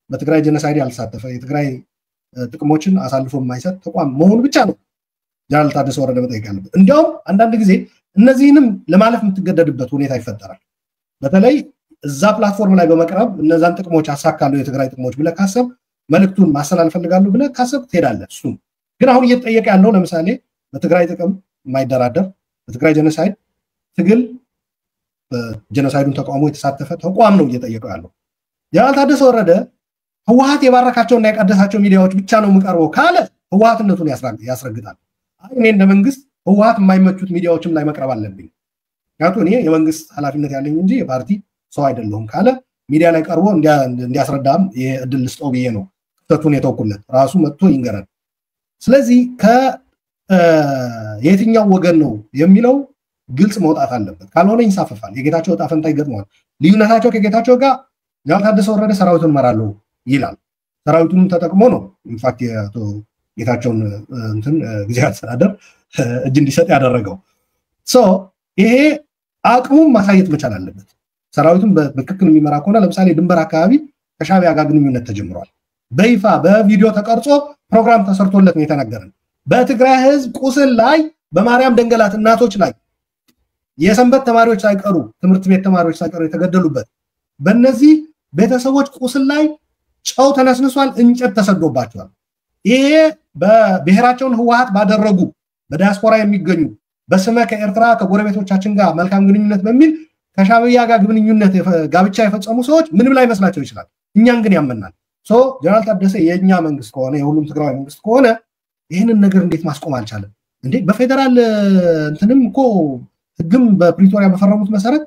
በትግራይ ጄኖሳይድ ያልተሳተፈ የትግራይ ጥቅሞችን አሳልፎ የማይሰጥ ተቋም መሆኑ ብቻ ነው ጀነራል ታደሰ ወረደ መጠየቅ ያለበት እንዲያውም አንዳንድ ጊዜ እነዚህንም ለማለፍ የምትገደድበት ሁኔታ ይፈጠራል በተለይ እዛ ፕላትፎርም ላይ በመቅረብ እነዛን ጥቅሞች አሳካሉ የትግራይ ጥቅሞች ብለህ ካሰብ መልእክቱን ማስተላለፍ ፈልጋለሁ ብለህ ካሰብ ትሄዳለህ እሱ ግን አሁን እየተጠየቀ ያለው ለምሳሌ በትግራይ ጥቅም የማይደራደር በትግራይ ጄኖሳይድ ትግል ጄኖሳይዱን ተቋሙ የተሳተፈ ተቋም ነው እየጠየቀው ያለው ጀነራል ታደሰ ወረደ ህወሓት የባረካቸውና የቀደሳቸው ሚዲያዎች ብቻ ነው የምቀርበው ካለ ህወሓትነቱን ያስረግጣል እኔ እንደ መንግስት ህወሓት የማይመቹት ሚዲያዎችም ላይ መቅረብ አለብኝ ምክንያቱም እኔ የመንግስት ኃላፊነት ያለኝ እንጂ የፓርቲ ሰው አይደለሁም ካለ ሚዲያ ላይ ቀርቦ እንዲያስረዳም የእድል ልስጠው ብዬ ነው ክፍተቱን የተውኩለት ራሱ መጥቶ ይንገራል ስለዚህ የትኛው ወገን ነው የሚለው ግልጽ መውጣት አለበት ካልሆነ ይንሳፈፋል የጌታቸው እጣ ፈንታ ይገጥመዋል ልዩነታቸው ከጌታቸው ጋር ጀነራል ታደሰ ወረደ ሰራዊቱን መራለው ይላል ሰራዊቱን ተጠቅሞ ነው ኢንፋክት ጌታቸውን እንትን ጊዜ አስተዳደር እጅ እንዲሰጥ ያደረገው ሶ ይሄ አቅሙን ማሳየት መቻል አለበት ሰራዊቱን በትክክል የሚመራ ከሆነ ለምሳሌ ድንበር አካባቢ ከሻቢያ ጋር ግንኙነት ተጀምሯል በይፋ በቪዲዮ ተቀርጾ ፕሮግራም ተሰርቶለት ነው የተነገረን በትግራይ ህዝብ ቁስል ላይ በማርያም ደንገላት እናቶች ላይ የሰንበት ተማሪዎች ሳይቀሩ ትምህርት ቤት ተማሪዎች ሳይቀሩ የተገደሉበት በእነዚህ ቤተሰቦች ቁስል ላይ ጨው ተነስንሷል እንጨት ተሰዶባቸዋል ይሄ በብሔራቸውን ህወሓት ባደረጉ በዲያስፖራ የሚገኙ በስመ ከኤርትራ ከጎረቤቶቻችን ጋር መልካም ግንኙነት በሚል ከሻቢያ ጋር ግንኙነት ጋብቻ የፈጸሙ ሰዎች ምንም ላይ መስላቸው ይችላል እኛን ግን ያመናል ጀነራል ታደሰ የኛ መንግስት ከሆነ የሁሉም ትግራይ መንግስት ከሆነ ይሄንን ነገር እንዴት ማስቆም አልቻለም እንዴ በፌደራል እንትንም እኮ ህግም በፕሪቶሪያ በፈረሙት መሰረት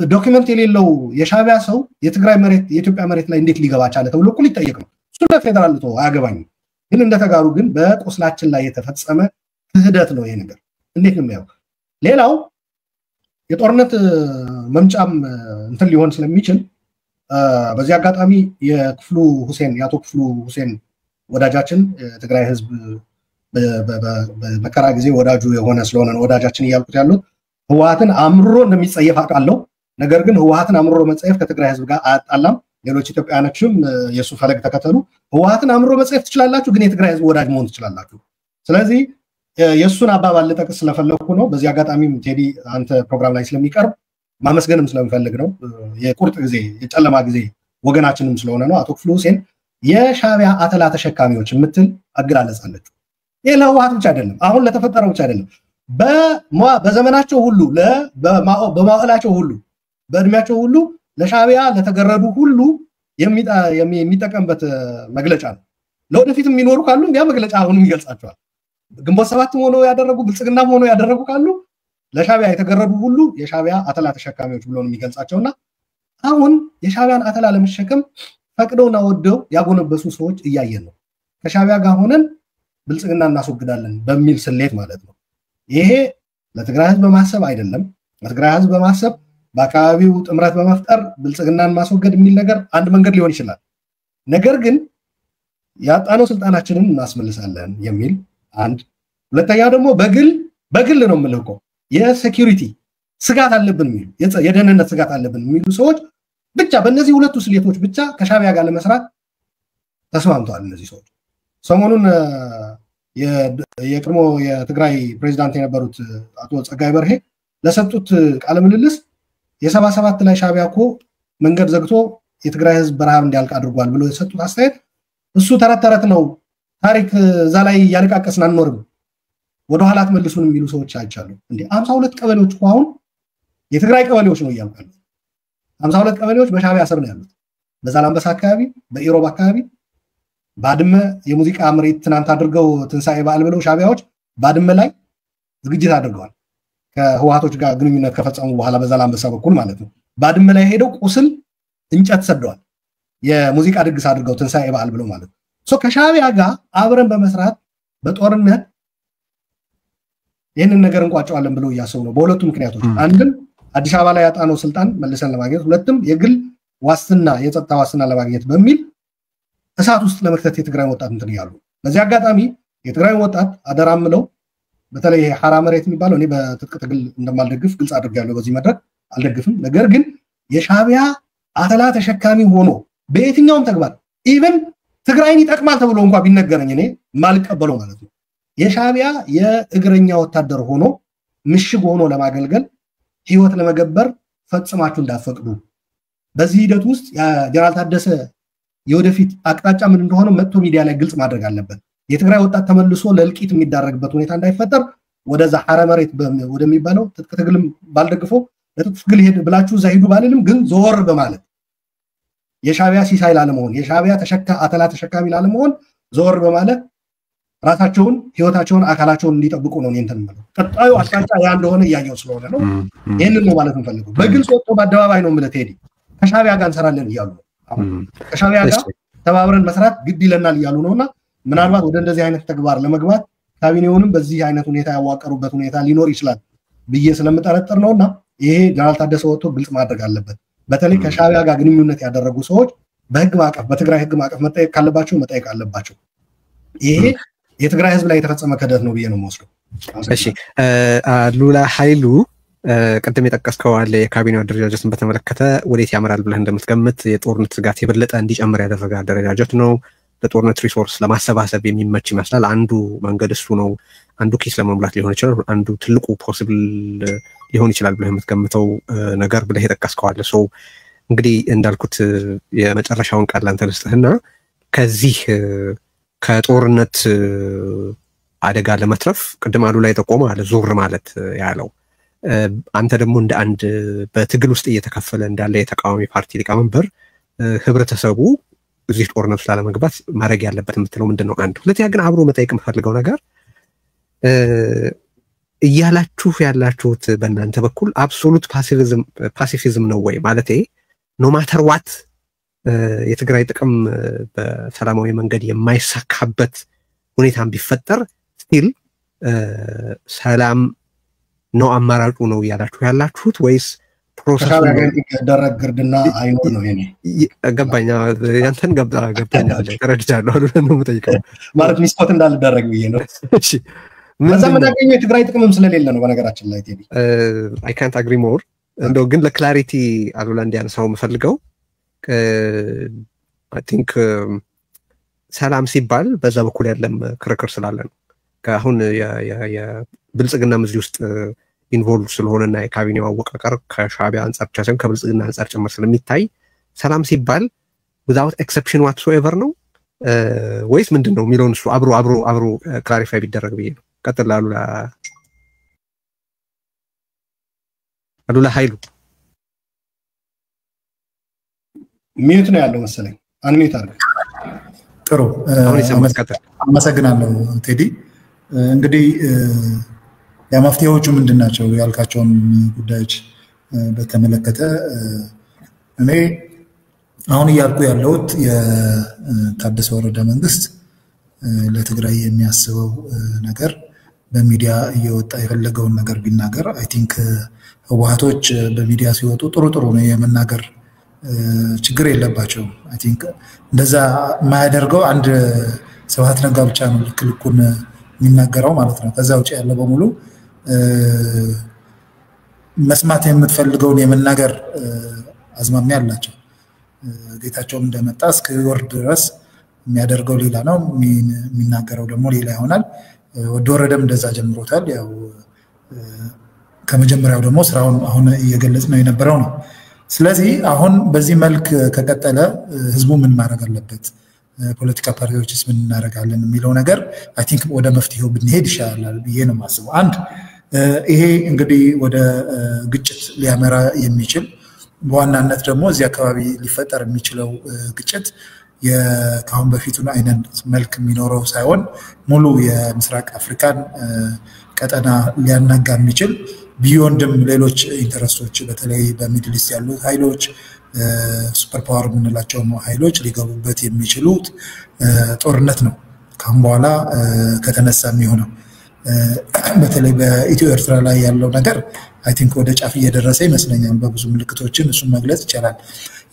ዶክመንት የሌለው የሻቢያ ሰው የትግራይ መሬት የኢትዮጵያ መሬት ላይ እንዴት ሊገባ ቻለ ተብሎ እኮ ሊጠየቅ ነው እሱ ለፌደራል ተው አያገባኝም ግን እንደተጋሩ ግን በቁስላችን ላይ የተፈጸመ ክህደት ነው ይሄ ነገር እንዴት ነው የሚያው ሌላው የጦርነት መምጫም እንትን ሊሆን ስለሚችል በዚህ አጋጣሚ የክፍሉ ሁሴን ያቶ ክፍሉ ሁሴን ወዳጃችን ትግራይ ህዝብ በመከራ ጊዜ ወዳጁ የሆነ ስለሆነ ወዳጃችን ይያልኩት ያለው ህወሓትን አምሮ እንደሚጸየፍ አቃለው ነገር ግን ህወሓትን አምሮ መጸየፍ ከትግራይ ህዝብ ጋር አያጣላም ሌሎች ኢትዮጵያኖችም የሱ ፈለግ ተከተሉ ህወሓትን አምሮ መጸየፍ ትችላላችሁ ግን የትግራይ ህዝብ ወዳጅ መሆን ትችላላችሁ ስለዚህ የሱን አባባል ለጠቅስ ስለፈለኩ ነው በዚህ አጋጣሚም ቴዲ አንተ ፕሮግራም ላይ ስለሚቀርብ ማመስገንም ስለምፈልግ ነው የቁርጥ ጊዜ የጨለማ ጊዜ ወገናችንም ስለሆነ ነው አቶ ክፍሉ ሁሴን የሻቢያ አተላ ተሸካሚዎች ምትል አገላለጻለች የለህወሓት ብቻ አይደለም አሁን ለተፈጠረው ብቻ አይደለም በዘመናቸው ሁሉ በማዕላቸው ሁሉ በእድሜያቸው ሁሉ ለሻቢያ ለተገረዱ ሁሉ የሚጠቀምበት መግለጫ ነው ለወደፊትም የሚኖሩ ካሉ ያ መግለጫ አሁንም ይገልጻቸዋል ግንቦት ሰባት ሆኖ ያደረጉ ብልጽግና ሆኖ ያደረጉ ካሉ ለሻቢያ የተገረዱ ሁሉ የሻቢያ አተላ ተሸካሚዎች ብሎ ነው የሚገልጻቸውና አሁን የሻቢያን አተላ ለመሸከም ፈቅደውና ወደው ያጎነበሱ ሰዎች እያየን ነው ከሻቢያ ጋር ሆነን ብልጽግና እናስወግዳለን በሚል ስሌት ማለት ነው ይሄ ለትግራይ ህዝብ በማሰብ አይደለም ለትግራይ ህዝብ በማሰብ በአካባቢው ጥምረት በመፍጠር ብልጽግናን ማስወገድ የሚል ነገር አንድ መንገድ ሊሆን ይችላል ነገር ግን ያጣነው ስልጣናችንን እናስመልሳለን የሚል አንድ ሁለተኛ ደግሞ በግል ነው የምልከው የሴኩሪቲ ስጋት አለብን የሚሉ የደህንነት ስጋት አለብን የሚሉ ሰዎች ብቻ በእነዚህ ሁለቱ ስሌቶች ብቻ ከሻቢያ ጋር ለመስራት ተስማምተዋል እነዚህ ሰዎች ሰሞኑን የቀድሞ የትግራይ ፕሬዝዳንት የነበሩት አቶ ጸጋይ በርሄ ለሰጡት ቃለ ምልልስ የ77 ላይ ሻቢያ እኮ መንገድ ዘግቶ የትግራይ ህዝብ በረሃብ እንዲያልቅ አድርጓል ብሎ የሰጡት አስተያየት እሱ ተረት ነው ታሪክ እዛ ላይ ያለቃቀስን አንኖርም ወደ ኋላ ተመልሱን የሚሉ ሰዎች አይቻሉ እንዴ 52 ቀበሌዎች አሁን የትግራይ ቀበሌዎች ነው ያልቃሉ 52 ቀበሌዎች በሻቢያ ስር ነው ያሉት በዛላምበሳ አካባቢ በኢሮብ አካባቢ ባድመ የሙዚቃ ምሬት ትናንት አድርገው ትንሳኤ በዓል ብለው ሻቢያዎች ባድመ ላይ ዝግጅት አድርገዋል ከህወሓቶች ጋር ግንኙነት ከፈጸሙ በኋላ በዛላምበሳ በኩል ማለት ነው ባድመ ላይ ሄደው ቁስል እንጨት ሰደዋል የሙዚቃ ድግስ አድርገው ትንሳኤ በዓል ብለው ማለት ነው ከሻቢያ ጋር አብረን በመስራት በጦርነት ይሄንን ነገር እንቋጫዋለን ብለው ያሰው ነው በሁለቱ ምክንያቶች አንድም አዲስ አበባ ላይ ያጣነው ስልጣን መልሰን ለማግኘት ሁለቱም የግል ዋስትና የጸጥታ ዋስትና ለማግኘት በሚል እሳት ውስጥ ለመክተት የትግራይ ወጣት እንትን ያሉ በዚህ አጋጣሚ የትግራይ ወጣት አደራምለው በተለይ ሐራ መሬት የሚባለው እኔ በትጥቅ ትግል እንደማልደግፍ ግልጽ አድርጋለሁ በዚህ መድረክ አልደግፍም ነገር ግን የሻቢያ አተላ ተሸካሚ ሆኖ በየትኛውም ተግባር ኢቭን ትግራይን ይጠቅማል ተብሎ እንኳን ቢነገረኝ እኔ ማልቀበለው ማለት ነው የሻቢያ የእግረኛ ወታደር ሆኖ ምሽግ ሆኖ ለማገልገል ህይወት ለመገበር ፈጽማችሁ እንዳፈቅዱ በዚህ ሂደት ውስጥ ጀነራል ታደሰ የወደፊት አቅጣጫ ምን እንደሆነ መጥቶ ሚዲያ ላይ ግልጽ ማድረግ አለበት የትግራይ ወጣት ተመልሶ ለልቂት የሚዳረግበት ሁኔታ እንዳይፈጠር ወደዛ ሐራ መሬት ወደሚባለው ትጥቅ ትግልም ባልደግፎ ለትጥቅ ትግል ሄድ ብላችሁ ዛሂዱ ባልልም ግን ዞር በማለት የሻቢያ ሲሳይ ላለመሆን የሻቢያ አተላ ተሸካሚ ላለመሆን ዞር በማለት ራሳቸውን ህይወታቸውን አካላቸውን እንዲጠብቁ ነው እንትን ማለት ቀጣዩ አቅጣጫ ያ እንደሆነ ያየው ስለሆነ ነው ይሄንን ነው ማለት እንፈልገው በግልጽ ወጥቶ በአደባባይ ነው ማለት ሄዲ ከሻቢያ ጋር እንሰራለን ይያሉ ከሻቢያ ጋር ተባብረን መስራት ግድ ይለናል ይያሉ ነውና ምናልባት ወደ እንደዚህ አይነት ተግባር ለመግባት ካቢኔውንም በዚህ አይነት ሁኔታ ያዋቀሩበት ሁኔታ ሊኖር ይችላል ብዬ ስለምጠረጥር ነውና ይሄ ጀነራል ታደሰ ወጥቶ ግልጽ ማድረግ አለበት በተለይ ከሻቢያ ጋር ግንኙነት ያደረጉ ሰዎች በህግ ማዕቀፍ በትግራይ ህግ ማዕቀፍ መጠየቅ ካለባቸው መጠየቅ አለባቸው ይሄ የትግራይ ህዝብ ላይ የተፈጸመ ክህደት ነው ብዬ ነው የምወስደው እሺ ሉላ ኃይሉ ቅድም የጠቀስከው አለ የካቢኔው አደረጃጀትን በተመለከተ ወዴት ያመራል ብለህ እንደምትገምት የጦርነት ስጋት የበለጠ እንዲጨምር ያደረገ አደረጃጀት ነው። ለጦርነት ሪሶርስ ለማሰባሰብ የሚመች ይመስላል። አንዱ መንገድ እሱ ነው። አንዱ ኪስ ለመሙላት ሊሆን ይችላል። አንዱ ትልቁ ፖሲብል ሊሆን ይችላል ብለህ የምትገምተው ነገር ብለህ የጠቀስከው አለ። ሶ እንግዲህ እንዳልኩት የመጨረሻውን ቃል አንተ ልስጥህና ከዚህ ከጦርነት አደጋ ለመትረፍ ቅድም አሉ ላይ ጠቆመ አለ ዞር ማለት ያለው አንተ ደግሞ እንደ አንድ በትግል ውስጥ እየተከፈለ እንዳለ የተቃዋሚ ፓርቲ ሊቀመንበር ህብረተሰቡ እዚህ ጦርነት ላለመግባት ማድረግ ያለበት የምትለው ምንድነው? አንድ ሁለተኛ ግን አብሮ መጠየቅ የምፈልገው ነገር እያላችሁ ያላችሁት በእናንተ በኩል አብሶሉት ፓሲፊዝም ነው ወይ? ማለቴ ኖ ማተር ዋት የትግራይ ጥቅም በሰላማዊ መንገድ የማይሳካበት ሁኔታም ቢፈጠር ስቲል ሰላም ነው አማራጩ ነው እያላችሁ ያላችሁት ወይስ ፕሮሰሱ ደረግ ግርድና አይኖር ነው? ይሄኔ ገባኛ ያንተን ገባኛ ተረድቻለሁ ነው የምጠይቀው ማለት ሚስኮት እንዳልደረግ ብዬ ነው። እሺ በዛ መዳገኘው የትግራይ ጥቅምም ስለሌለ ነው በነገራችን ላይ ቴዲ አይ ካንት አግሪ ሞር እንደው ግን ለክላሪቲ አሉላ እንዲያነሳው የምፈልገው አይ ቲንክ ሰላም ሲባል በዛ በኩል ያለም ክርክር ስላለ ነው። ከአሁን የብልጽግና ምዝሪ ውስጥ ኢንቮልቭ ስለሆነና የካቢኔው አወቃቀር ከሻዕቢያ አንጻር ብቻ ሳይሆን ከብልጽግና አንጻር ጭምር ስለሚታይ ሰላም ሲባል without exception whatsoever ነው ወይስ ምንድነው የሚለውን እሱ አብሮ ክላሪፋይ ቢደረግ ብዬ ነው። ቀጥል አሉላ ኃይሉ ሚዩት ነው ያለው መሰለኝ። አንሚዩት አድርግ። ጥሩ አመሰግናለሁ ቴዲ። እንግዲህ የመፍትሄዎቹ ምንድናቸው ያልካቸውን ጉዳዮች በተመለከተ እኔ አሁን እያልኩ ያለሁት የታደሰ ወረደ መንግስት ለትግራይ የሚያስበው ነገር በሚዲያ እየወጣ የፈለገውን ነገር ቢናገር አይ ቲንክ ህወሓቶች በሚዲያ ሲወጡ ጥሩ ነው የመናገር ችግር የለባቸው። አይ ቲንክ እንደዛ የማያደርገው አንድ ስብሐት ነጋ ብቻ ነው ልኩን የሚናገረው ማለት ነው። ከዛ ውጪ ያለው በሙሉ መስማት የምትፈልገውን የመናገር አዝማሚያ አላቸው። ጌታቸውም እንደመጣ እስከ ወርድ ድረስ የሚያደርገው ሌላ ነው፣ የሚናገረው ደግሞ ሌላ ይሆናል። ወደ ወረደም እንደዛ ጀምሮታል። ያው ከመጀመሪያው ደግሞ ስራውን አሁን እየገለጽ ነው የነበረው ነው። ስለዚህ አሁን በዚህ መልክ ከቀጠለ ህዝቡ ምን ማድረግ አለበት፣ ፖለቲካ ፓርቲዎችስ ምን እናደርጋለን የሚለው ነገር አይ ቲንክ ወደ መፍትሄው ብንሄድ ይሻላል ብዬ ነው የማስበው። አንድ ይሄ እንግዲህ ወደ ግጭት ሊያመራ የሚችል በዋናነት ደግሞ እዚህ አካባቢ ሊፈጠር የሚችለው ግጭት ከአሁን በፊቱን አይነት መልክ የሚኖረው ሳይሆን ሙሉ የምስራቅ አፍሪካን ቀጠና ሊያናጋ የሚችል ቢዮንድም ሌሎች ኢንተረስቶች በተለይ በሚድል ኢስት ያሉ ኃይሎች ሱፐር ፓወር የምንላቸው ኃይሎች ሊገቡበት የሚችሉት ጦርነት ነው ካሁን በኋላ ከተነሳ የሚሆነው። በተለይ በኢትዮ ኤርትራ ላይ ያለው ነገር አይ ቲንክ ወደ ጫፍ እየደረሰ ይመስለኛል። በብዙ ምልክቶችን እሱን መግለጽ ይቻላል።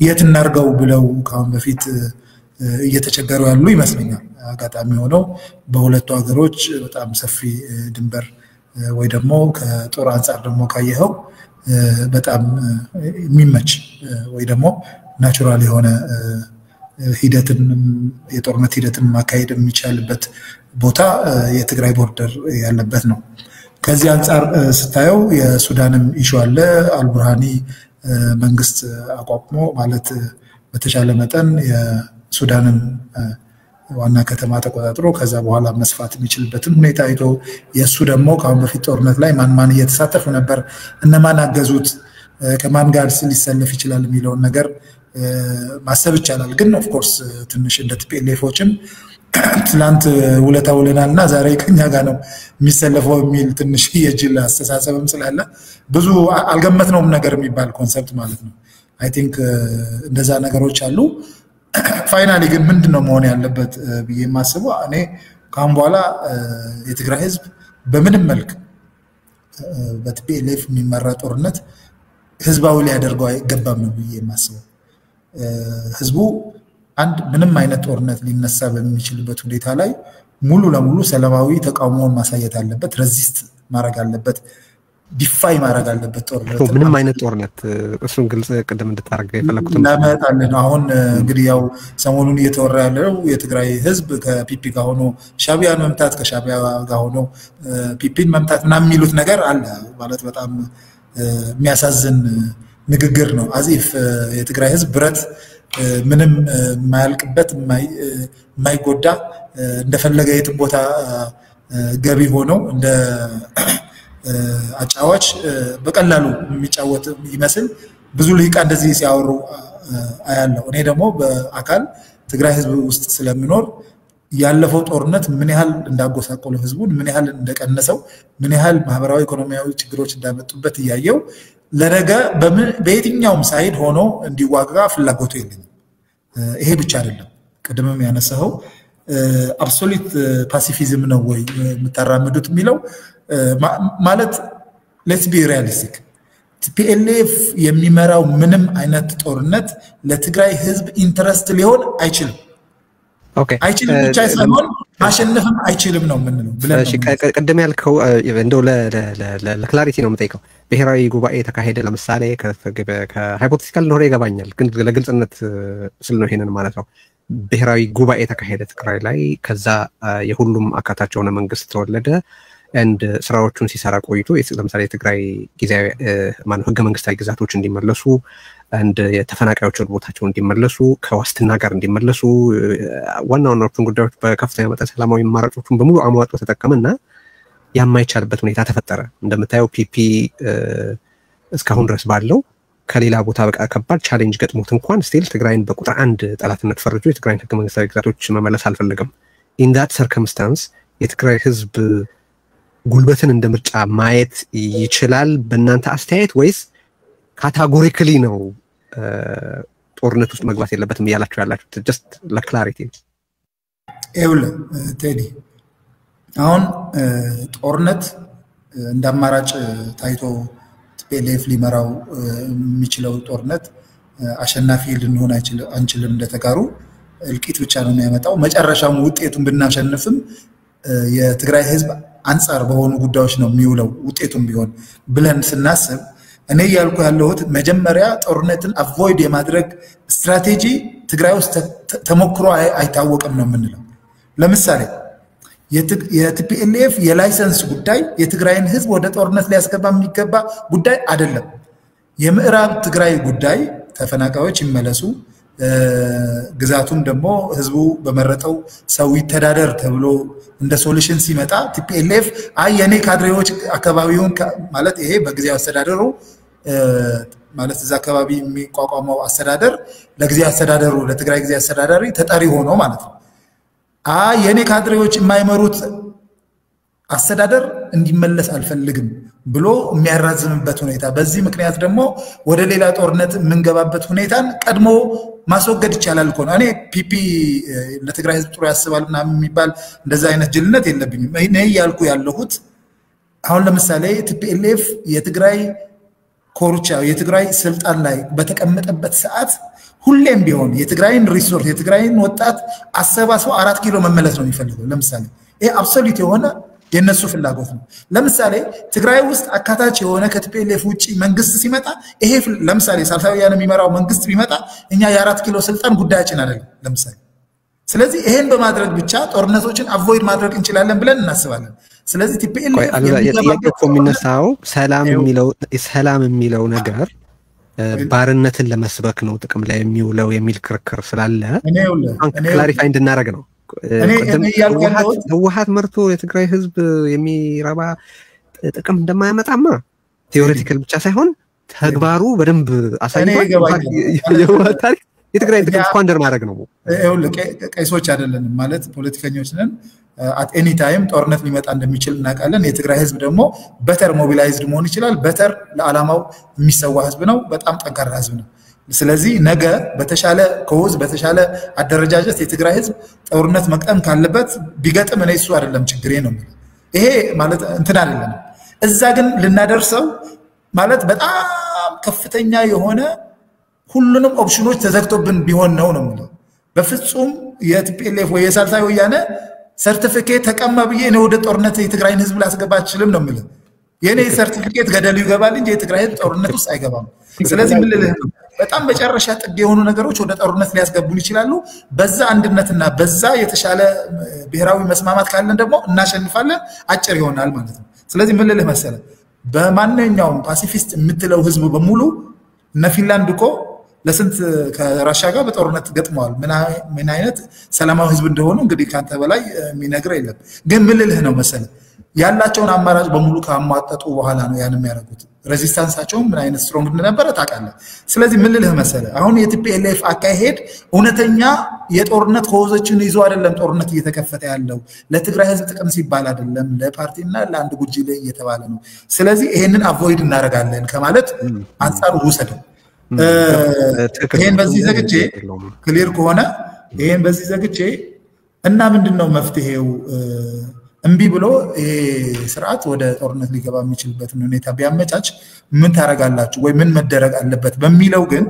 የት እናርገው ብለው ካሁን በፊት እየተቸገሩ ያሉ ይመስለኛል። አጋጣሚ ሆነው በሁለቱ ሀገሮች በጣም ሰፊ ድንበር ወይ ደግሞ ከጦር አንጻር ደግሞ ካየኸው በጣም የሚመች ወይ ደግሞ ናቹራል የሆነ ሂደትን የጦርነት ሂደትን ማካሄድ የሚቻልበት ቦታ የትግራይ ቦርደር ያለበት ነው። ከዚህ አንጻር ስታየው የሱዳንም ኢሹ አለ። አልቡርሃኒ መንግስት አቋቁሞ ማለት በተቻለ መጠን የሱዳንን ዋና ከተማ ተቆጣጥሮ ከዛ በኋላ መስፋት የሚችልበትን ሁኔታ አይቶ የሱ ደግሞ ካሁን በፊት ጦርነት ላይ ማን እየተሳተፉ ነበር፣ እነማን አገዙት፣ ከማን ጋር ሊሰለፍ ይችላል የሚለውን ነገር ማሰብ ይቻላል። ግን ኦፍ ኮርስ ትንሽ እንደ ቲፒኤልኤፎችም ትላንት ውለታ ውለናልና ዛሬ ከኛ ጋር ነው የሚሰለፈው የሚል ትንሽ የጅል አስተሳሰብም ስላለ ብዙ አልገመትነውም ነገር የሚባል ኮንሰፕት ማለት ነው። አይ ቲንክ እንደዛ ነገሮች አሉ። ፋይናሊ ግን ምንድነው መሆን ያለበት ብዬ የማስበው እኔ ካሁን በኋላ የትግራይ ህዝብ በምንም መልክ በቲፒኤልኤፍ የሚመራ ጦርነት ህዝባዊ ሊያደርገው አይገባም ነው ብዬ የማስበው። ህዝቡ አንድ ምንም አይነት ጦርነት ሊነሳ በሚችልበት ሁኔታ ላይ ሙሉ ለሙሉ ሰላማዊ ተቃውሞውን ማሳየት አለበት፣ ሬዚስት ማድረግ አለበት። ዲፋይ ማድረግ አለበት ጦርነት ምንም አይነት ጦርነት እሱን ግልጽ ቅድም እንድታረጋ የፈለኩት ለማጣለን አሁን እንግዲህ ያው ሰሞኑን እየተወራ ያለው የትግራይ ህዝብ ከፒፒ ጋር ሆኖ ሻቢያን መምታት ከሻቢያ ጋር ሆኖ ፒፒን መምታት ምናምን የሚሉት ነገር አለ ማለት በጣም የሚያሳዝን ንግግር ነው አዚፍ የትግራይ ህዝብ ብረት ምንም የማያልቅበት የማይጎዳ እንደፈለገ የትም ቦታ ገቢ ሆኖ እንደ አጫዋች በቀላሉ የሚጫወት ይመስል ብዙ ልሂቃ እንደዚህ ሲያወሩ አያለው እኔ ደግሞ በአካል ትግራይ ህዝብ ውስጥ ስለምኖር ያለፈው ጦርነት ምን ያህል እንዳጎሳቆለው ህዝቡን ምን ያህል እንደቀነሰው ምን ያህል ማህበራዊ ኢኮኖሚያዊ ችግሮች እንዳመጡበት ያያየው ለነገ በየትኛውም ሳይድ ሆኖ እንዲዋጋ ፍላጎቱ የለኝም ይሄ ብቻ አይደለም ቀደምም ያነሳው አብሶሉት ፓሲፊዝም ነው ወይ የምታራምዱት የሚለው ማለት ሌትስ ቢ ሪያሊስቲክ ቲፒኤልኤፍ የሚመራው ምንም አይነት ጦርነት ለትግራይ ህዝብ ኢንተረስት ሊሆን አይችልም ኦኬ አይችልም ብቻ ሳይሆን ማሸነፍም አይችልም ነው ምንለው ብለን እሺ ቀደም ያልከው እንደው ለክላሪቲ ነው የምጠይቀው ብሔራዊ ጉባኤ ተካሄደ ለምሳሌ ከሃይፖቴቲካል ነው ይገባኛል ግን ለግልጽነት ስል ነው ይሄንን ማለት ነው ብሔራዊ ጉባኤ ተካሄደ ትግራይ ላይ ከዛ የሁሉም አካታች ሆነ መንግስት ተወለደ and ስራዎቹን ሲሰራ ቆይቶ ለምሳሌ ትግራይ ጊዜያዊ ማን ህገ መንግስታዊ ግዛቶች እንዲመለሱ and የተፈናቃዮች ቦታቸው እንዲመለሱ ከዋስትና ጋር እንዲመለሱ ዋናዎቹን ጉዳዮች በከፍተኛ መጠን ሰላማዊ ማራጮቹን በሙሉ አሟጦ ተጠቀመና ያማይቻልበት ሁኔታ ተፈጠረ እንደምታየው ፒፒ እስካሁን ድረስ ባለው ከሌላ ቦታ በቃ ከባድ ቻሌንጅ ገጥሞት እንኳን ስቲል ትግራይን በቁጥር 1 ጠላትነት ፈርጆ የትግራይን ህገ መንግስታዊ ግዛቶች መመለስ አልፈለገም in that circumstance የትግራይ ህዝብ ጉልበትን እንደምርጫ ማየት ይችላል በእናንተ አስተያየት ወይስ ካታጎሪካሊ ነው ጦርነት ውስጥ መግባት የለበትም ያላችሁ ያላችሁ just ለክላሪቲ ኤውል ቴዲ አሁን ጦርነት እንደማራጭ ታይቶ ቲፒኤልኤፍ ሊመራው የሚችለው ጦርነት አሸናፊ ልንሆን አንችልም እንደተጋሩ እልቂት ብቻ ነው የሚያመጣው መጨረሻው ውጤቱን ብናሸንፍም የትግራይ ህዝብ አንፃር በሆኑ ጉዳዮች ነው የሚውለው ውጤቱን ቢሆን ብለን ስናስብ እኔ ያልኩ ያለሁት መጀመሪያ ጦርነትን አቮይድ የማድረግ ስትራቴጂ ትግራይ ውስጥ ተሞክሮ አይታወቅም ነው የምንለው ለምሳሌ የቲፒኤልኤፍ የላይሰንስ ጉዳይ የትግራይን ህዝብ ወደ ጦርነት ሊያስገባ የሚገባ ጉዳይ አይደለም የምዕራብ ትግራይ ጉዳይ ተፈናቃዮች ይመለሱ ግዛቱም ደግሞ ህዝቡ በመረጠው ሰው ይተዳደር ተብሎ እንደ ሶሉሽን ሲመጣ ቲፒኤልኤፍ የኔ ካድሬዎች አካባቢውን ማለት ይሄ በጊዜያዊ አስተዳደሩ ማለት እዛ አካባቢ የሚቋቋመው አስተዳደር ለጊዜያዊ አስተዳደሩ ለትግራይ ጊዜያዊ አስተዳዳሪ ተጠሪ ሆኖ ማለት ነው የኔ ካድሬዎች የማይመሩት አስተዳደር እንዲመለስ አልፈልግም ብሎ የሚያራዝምበት ሁኔታ በዚህ ምክንያት ደግሞ ወደ ሌላ ጦርነት የምንገባበት ሁኔታን ቀድሞ ማስወገድ ይቻላል እኮ ነው እኔ ፒፒ ለትግራይ ህዝብ ጥሩ ያስባልና የሚባል እንደዛ አይነት ጅልነት የለብኝም እኔ ያልኩ ያለሁት አሁን ለምሳሌ ቲፒኤልኤፍ የትግራይ ኮርቻ የትግራይ ስልጣን ላይ በተቀመጠበት ሰዓት ሁሌም ቢሆን የትግራይን ሪሶርስ የትግራይን ወጣት አሰባስቦ 4 ኪሎ መመለስ ነው የሚፈልገው ለምሳሌ ይሄ አብሶሉት የሆነ የነሱ ፍላጎት ነው ለምሳሌ ትግራይ ውስጥ አካታች የሆነ ከቲፒኤልኤፍ ውጪ መንግስት ሲመጣ ይሄ ለምሳሌ ሳልሳዊያን የሚመራው መንግስት ቢመጣ እኛ የ4 ኪሎ ስልጣን ጉዳያችን አይደለም ለምሳሌ ስለዚህ ይሄን በማድረግ ብቻ ጦርነቶችን አቮይድ ማድረግ እንችላለን ብለን እናስባለን ስለዚህ ቲፒኤልኤፍ የጥያቄው ኮሚነሳው ሰላም የሚለው ነገር ባርነትን ለመስበክ ነው ጥቅም ላይ የሚውለው የሚል ክርክር ስላለ ክላሪፋይ እንድናረግ ነው ህወሓት መርቶ የትግራይ ህዝብ የሚረባ ጥቅም እንደማያመጣማ ቴዎሬቲካል ብቻ ሳይሆን ተግባሩ በደንብ አሳይቷል የህወሓት የትግራይ ጥቅም ስኳንደር ማድረግ ነው ቀይሶች አይደለንም ማለት ፖለቲከኞች ነን at any time ጦርነት ሊመጣ እንደሚችል እናውቃለን የትግራይ ህዝብ ደግሞ በተር ሞቢላይዝድ መሆን ይችላል በተር ለዓላማው የሚሰዋ ህዝብ ነው በጣም ጠንካራ ህዝብ ነው ስለዚህ ነገ በተሻለ ኮዝ በተሻለ አደረጃጀት የትግራይ ህዝብ ጦርነት መቅጠም ካለበት ቢገጥም እኔ እሱ አይደለም ችግሬ ነው ይሄ ማለት እንትን አይደለም እዛ ግን ልናደርሰው ማለት በጣም ከፍተኛ የሆነ ሁሉንም ኦፕሽኖች ተዘግቶብን ቢሆን ነው በፍጹም የቲፒኤልኤፍ ወይ የሳልሳይ ወያነ ሰርቲፊኬት ተቀማ ብዬ ነው ወደ ጦርነት የትግራይን ህዝብ ላስገባ አልችልም ነው የኔ ሰርቲፊኬት ገደሉ ይገባል እንጂ የትግራይ ህዝብ ጦርነት ውስጥ አይገባም። ስለዚህ ምን ልልህ ነው በጣም በጨረሻ ጥግ የሆኑ ነገሮች ወደ ጦርነት ሊያስገቡን ይችላሉ። በዛ አንድነትና በዛ የተሻለ ብሔራዊ መስማማት ካለን ደግሞ እናሸንፋለን፣ አጭር ይሆናል ማለት ነው። ስለዚህ ምን ልልህ መሰለህ በማንኛውም ፓሲፊስት የምትለው ህዝብ በሙሉ እነ ፊንላንድ እኮ ለስንት ከራሻ ጋር በጦርነት ገጥመዋል። ምን አይነት ሰላማዊ ህዝብ እንደሆኑ እንግዲህ ካንተ በላይ የሚነግር የለም። ግን ምን ልልህ ነው መሰለህ ያላቸውን አማራጭ በሙሉ ካሟጠጡ በኋላ ነው ያን የሚያደርጉት። ሬዚስታንሳቸው ምን አይነት ስትሮንግ እንደነበረ ታውቃለህ። ስለዚህ ምን ልልህ መሰለህ አሁን የቲፒኤልኤፍ አካሄድ እውነተኛ የጦርነት ኮዞችን ይዞ አይደለም ጦርነት እየተከፈተ ያለው ለትግራይ ህዝብ ጥቅም ሲባል አይደለም፣ ለፓርቲና ለአንድ ጉጂ ላይ እየተባለ ነው። ስለዚህ ይሄንን አቮይድ እናደርጋለን ከማለት አንፃር ውሰደው። ይሄን በዚህ ዘግቼ ክሊር ከሆነ ይሄን በዚህ ዘግቼ እና ምንድነው መፍትሄው እምቢ ብሎ ይሄ ስርዓት ወደ ጦርነት ሊገባ የሚችልበትን ሁኔታ ቢያመቻች ምን ታረጋላችሁ ወይ ምን መደረግ አለበት በሚለው ግን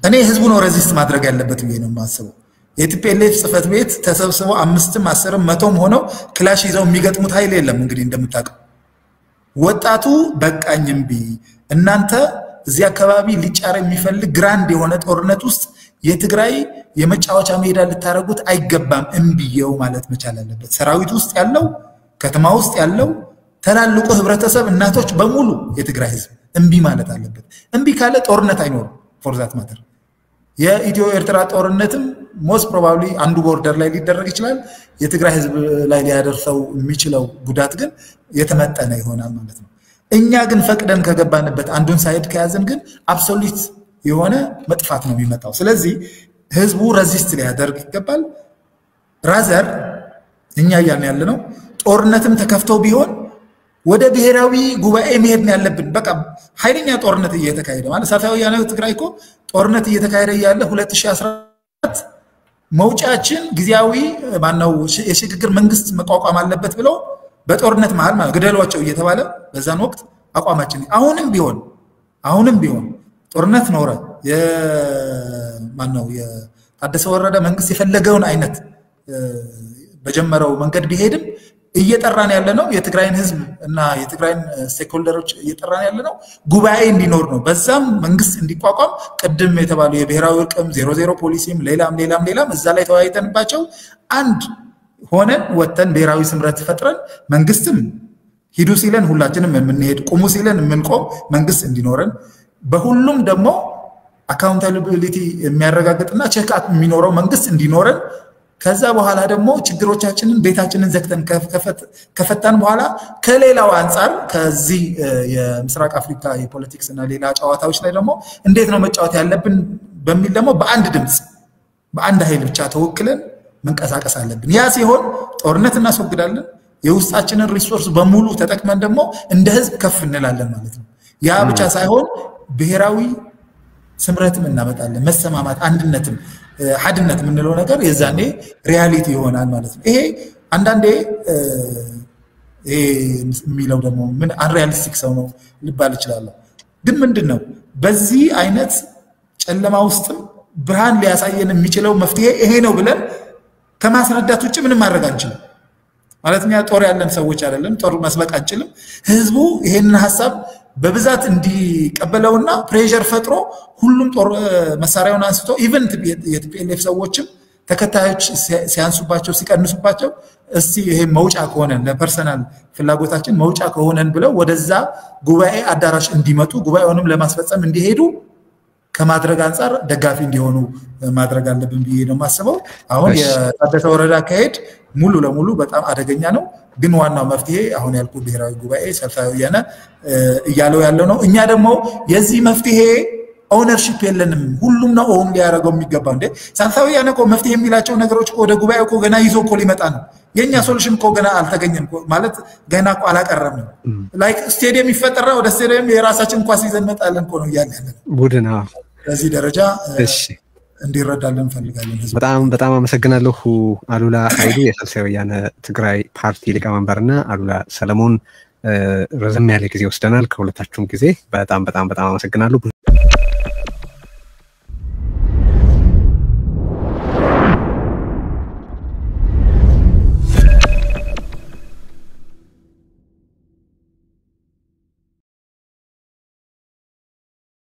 እኔ ህዝቡ ነው ሬዚስት ማድረግ ያለበት ብዬ ነው የማስበው። የቲፒኤልኤፍ ጽህፈት ቤት ተሰብስበው 5ም 10ም 100ም ሆነው ክላሽ ይዘው የሚገጥሙት ኃይል የለም። እንግዲህ እንደምታውቀው ወጣቱ በቃኝ እምቢ እናንተ እዚህ አካባቢ ሊጫር የሚፈልግ ግራንድ የሆነ ጦርነት ውስጥ የትግራይ የመጫወቻ ሜዳ ልታረጉት አይገባም እምቢየው ማለት መቻል አለበት። ሰራዊት ውስጥ ያለው ከተማ ውስጥ ያለው ተላልቆ ህብረተሰብ እናቶች በሙሉ የትግራይ ህዝብ እምቢ ማለት አለበት። እምቢ ካለ ጦርነት አይኖርም። ፎር ዛት ማተር የኢትዮ ኤርትራ ጦርነትም ሞስት ፕሮባብሊ አንዱ ቦርደር ላይ ሊደረግ ይችላል። የትግራይ ህዝብ ላይ ሊያደርሰው የሚችለው ጉዳት ግን የተመጠነ ይሆናል ማለት ነው። እኛ ግን ፈቅደን ከገባንበት አንዱን ሳይድ ከያዘን ግን አብሶሉት የሆነ መጥፋት ነው የሚመጣው። ስለዚህ ህዝቡ ሬዚስት ሊያደርግ ይገባል። ራዘር እኛ ያለ ነው ጦርነትም ተከፍተው ቢሆን ወደ ብሔራዊ ጉባኤ መሄድ ነው ያለብን። በቃ ኃይለኛ ጦርነት እየተካሄደ ማለት ሳፋው ያለው ትግራይ እኮ ጦርነት እየተካሄደ ያለ 2014 መውጫችን ጊዜያዊ ማነው የሽግግር መንግስት መቋቋም አለበት ብለው በጦርነት መሃል ማለት ገደሏቸው እየተባለ በዛን ወቅት አቋማችን አሁንም ቢሆን ጦርነት ኖረ የማነው የታደሰ ወረደ መንግስት የፈለገውን አይነት በጀመረው መንገድ ቢሄድም እየጠራን ያለ ነው የትግራይን ህዝብ እና የትግራይን ስቴክሆልደሮች እየጠራን ያለ ነው ጉባኤ እንዲኖር ነው። በዛም መንግስት እንዲቋቋም ቅድም የተባለው የብሔራዊ እርቅም 00 ፖሊሲም ሌላም እዛ ላይ ተወያይተንባቸው አንድ ሆነን ወተን ብሔራዊ ስምረት ፈጥረን መንግስትም ሂዱ ሲለን ሁላችንም የምንሄድ ቁሙ ሲለን የምንቆም መንግስት እንዲኖረን በሁሉም ደግሞ አካውንታቢሊቲ የሚያረጋግጥና ቼክ አፕ የሚኖረው መንግስት እንዲኖረን ከዛ በኋላ ደግሞ ችግሮቻችንን ቤታችንን ዘግተን ከፈታን በኋላ ከሌላው አንፃር ከዚህ የምስራቅ አፍሪካ የፖለቲክስ እና ሌላ ጨዋታዎች ላይ ደግሞ እንዴት ነው መጫወት ያለብን በሚል ደግሞ በአንድ ድምጽ በአንድ ኃይል ብቻ ተወክለን መንቀሳቀስ አለብን። ያ ሲሆን ጦርነት እናስወግዳለን። የውስጣችንን ሪሶርስ በሙሉ ተጠቅመን ደግሞ እንደ ህዝብ ከፍ እንላለን ማለት ነው። ያ ብቻ ሳይሆን ብሔራዊ ስምረትም እናመጣለን። መሰማማት፣ አንድነትም ሐድነት የምንለው ነገር የዛኔ ሪያሊቲ ይሆናል ማለት ነው። ይሄ አንዳንዴ የሚለው ደግሞ ምን አንሪያሊስቲክ ሰው ነው ሊባል ይችላል። ግን ምንድነው በዚህ አይነት ጨለማ ውስጥም ብርሃን ሊያሳየን የሚችለው መፍትሄ ይሄ ነው ብለን ከማስረዳት ውጭ ምንም ማድረግ አንችልም። ማለትኛ ጦር ያለን ሰዎች አይደለም፣ ጦር መስበቅ አንችልም። ህዝቡ ይሄንን ሐሳብ በብዛት እንዲቀበለውና ፕሬሸር ፈጥሮ ሁሉም ጦር መሳሪያውን አንስቶ ኢቨን የቲፒኤልኤፍ ሰዎችም ተከታዮች ሲያንሱባቸው ሲቀንሱባቸው እስቲ ይሄ መውጫ ከሆነን ለፐርሰናል ፍላጎታችን መውጫ ከሆነን ብለው ወደዛ ጉባኤ አዳራሽ እንዲመጡ ጉባኤውንም ለማስፈጸም እንዲሄዱ ከማድረግ አንፃር ደጋፊ እንዲሆኑ ማድረግ አለብን ብዬ ነው የማስበው። አሁን የታደሰ ወረዳ አካሄድ ሙሉ ለሙሉ በጣም አደገኛ ነው። ግን ዋናው መፍትሄ አሁን ያልኩ ብሔራዊ ጉባኤ ሰልፋዊ ያነ እያለው ያለው ነው። እኛ ደግሞ የዚህ መፍትሄ ኦነርሺፕ የለንም። ሁሉም ነው ኦን ሊያደርገው የሚገባ እንዴ ሰልፋዊ ያነ እኮ መፍትሄ የሚላቸው ነገሮች ወደ ጉባኤው እኮ ገና ይዞ እኮ ሊመጣ ነው። የኛ ሶሉሽን እኮ ገና አልተገኘም ማለት ገና እኮ አላቀረብንም። ላይክ ስቴዲየም ይፈጠራ ወደ ስቴዲየም የራሳችን ኳስ ይዘን መጣለን እኮ ነው ያለን ቡድና በዚህ ደረጃ እንዲረዳልን ፈልጋለን። በጣም አመሰግናለሁ አሉላ ኃይሉ የሳልሳይ ወያነ ትግራይ ፓርቲ ሊቀመንበርና አሉላ ሰለሞን ረዘም ያለ ጊዜ ወስደናል ከሁለታችሁም ጊዜ በጣም አመሰግናለሁ።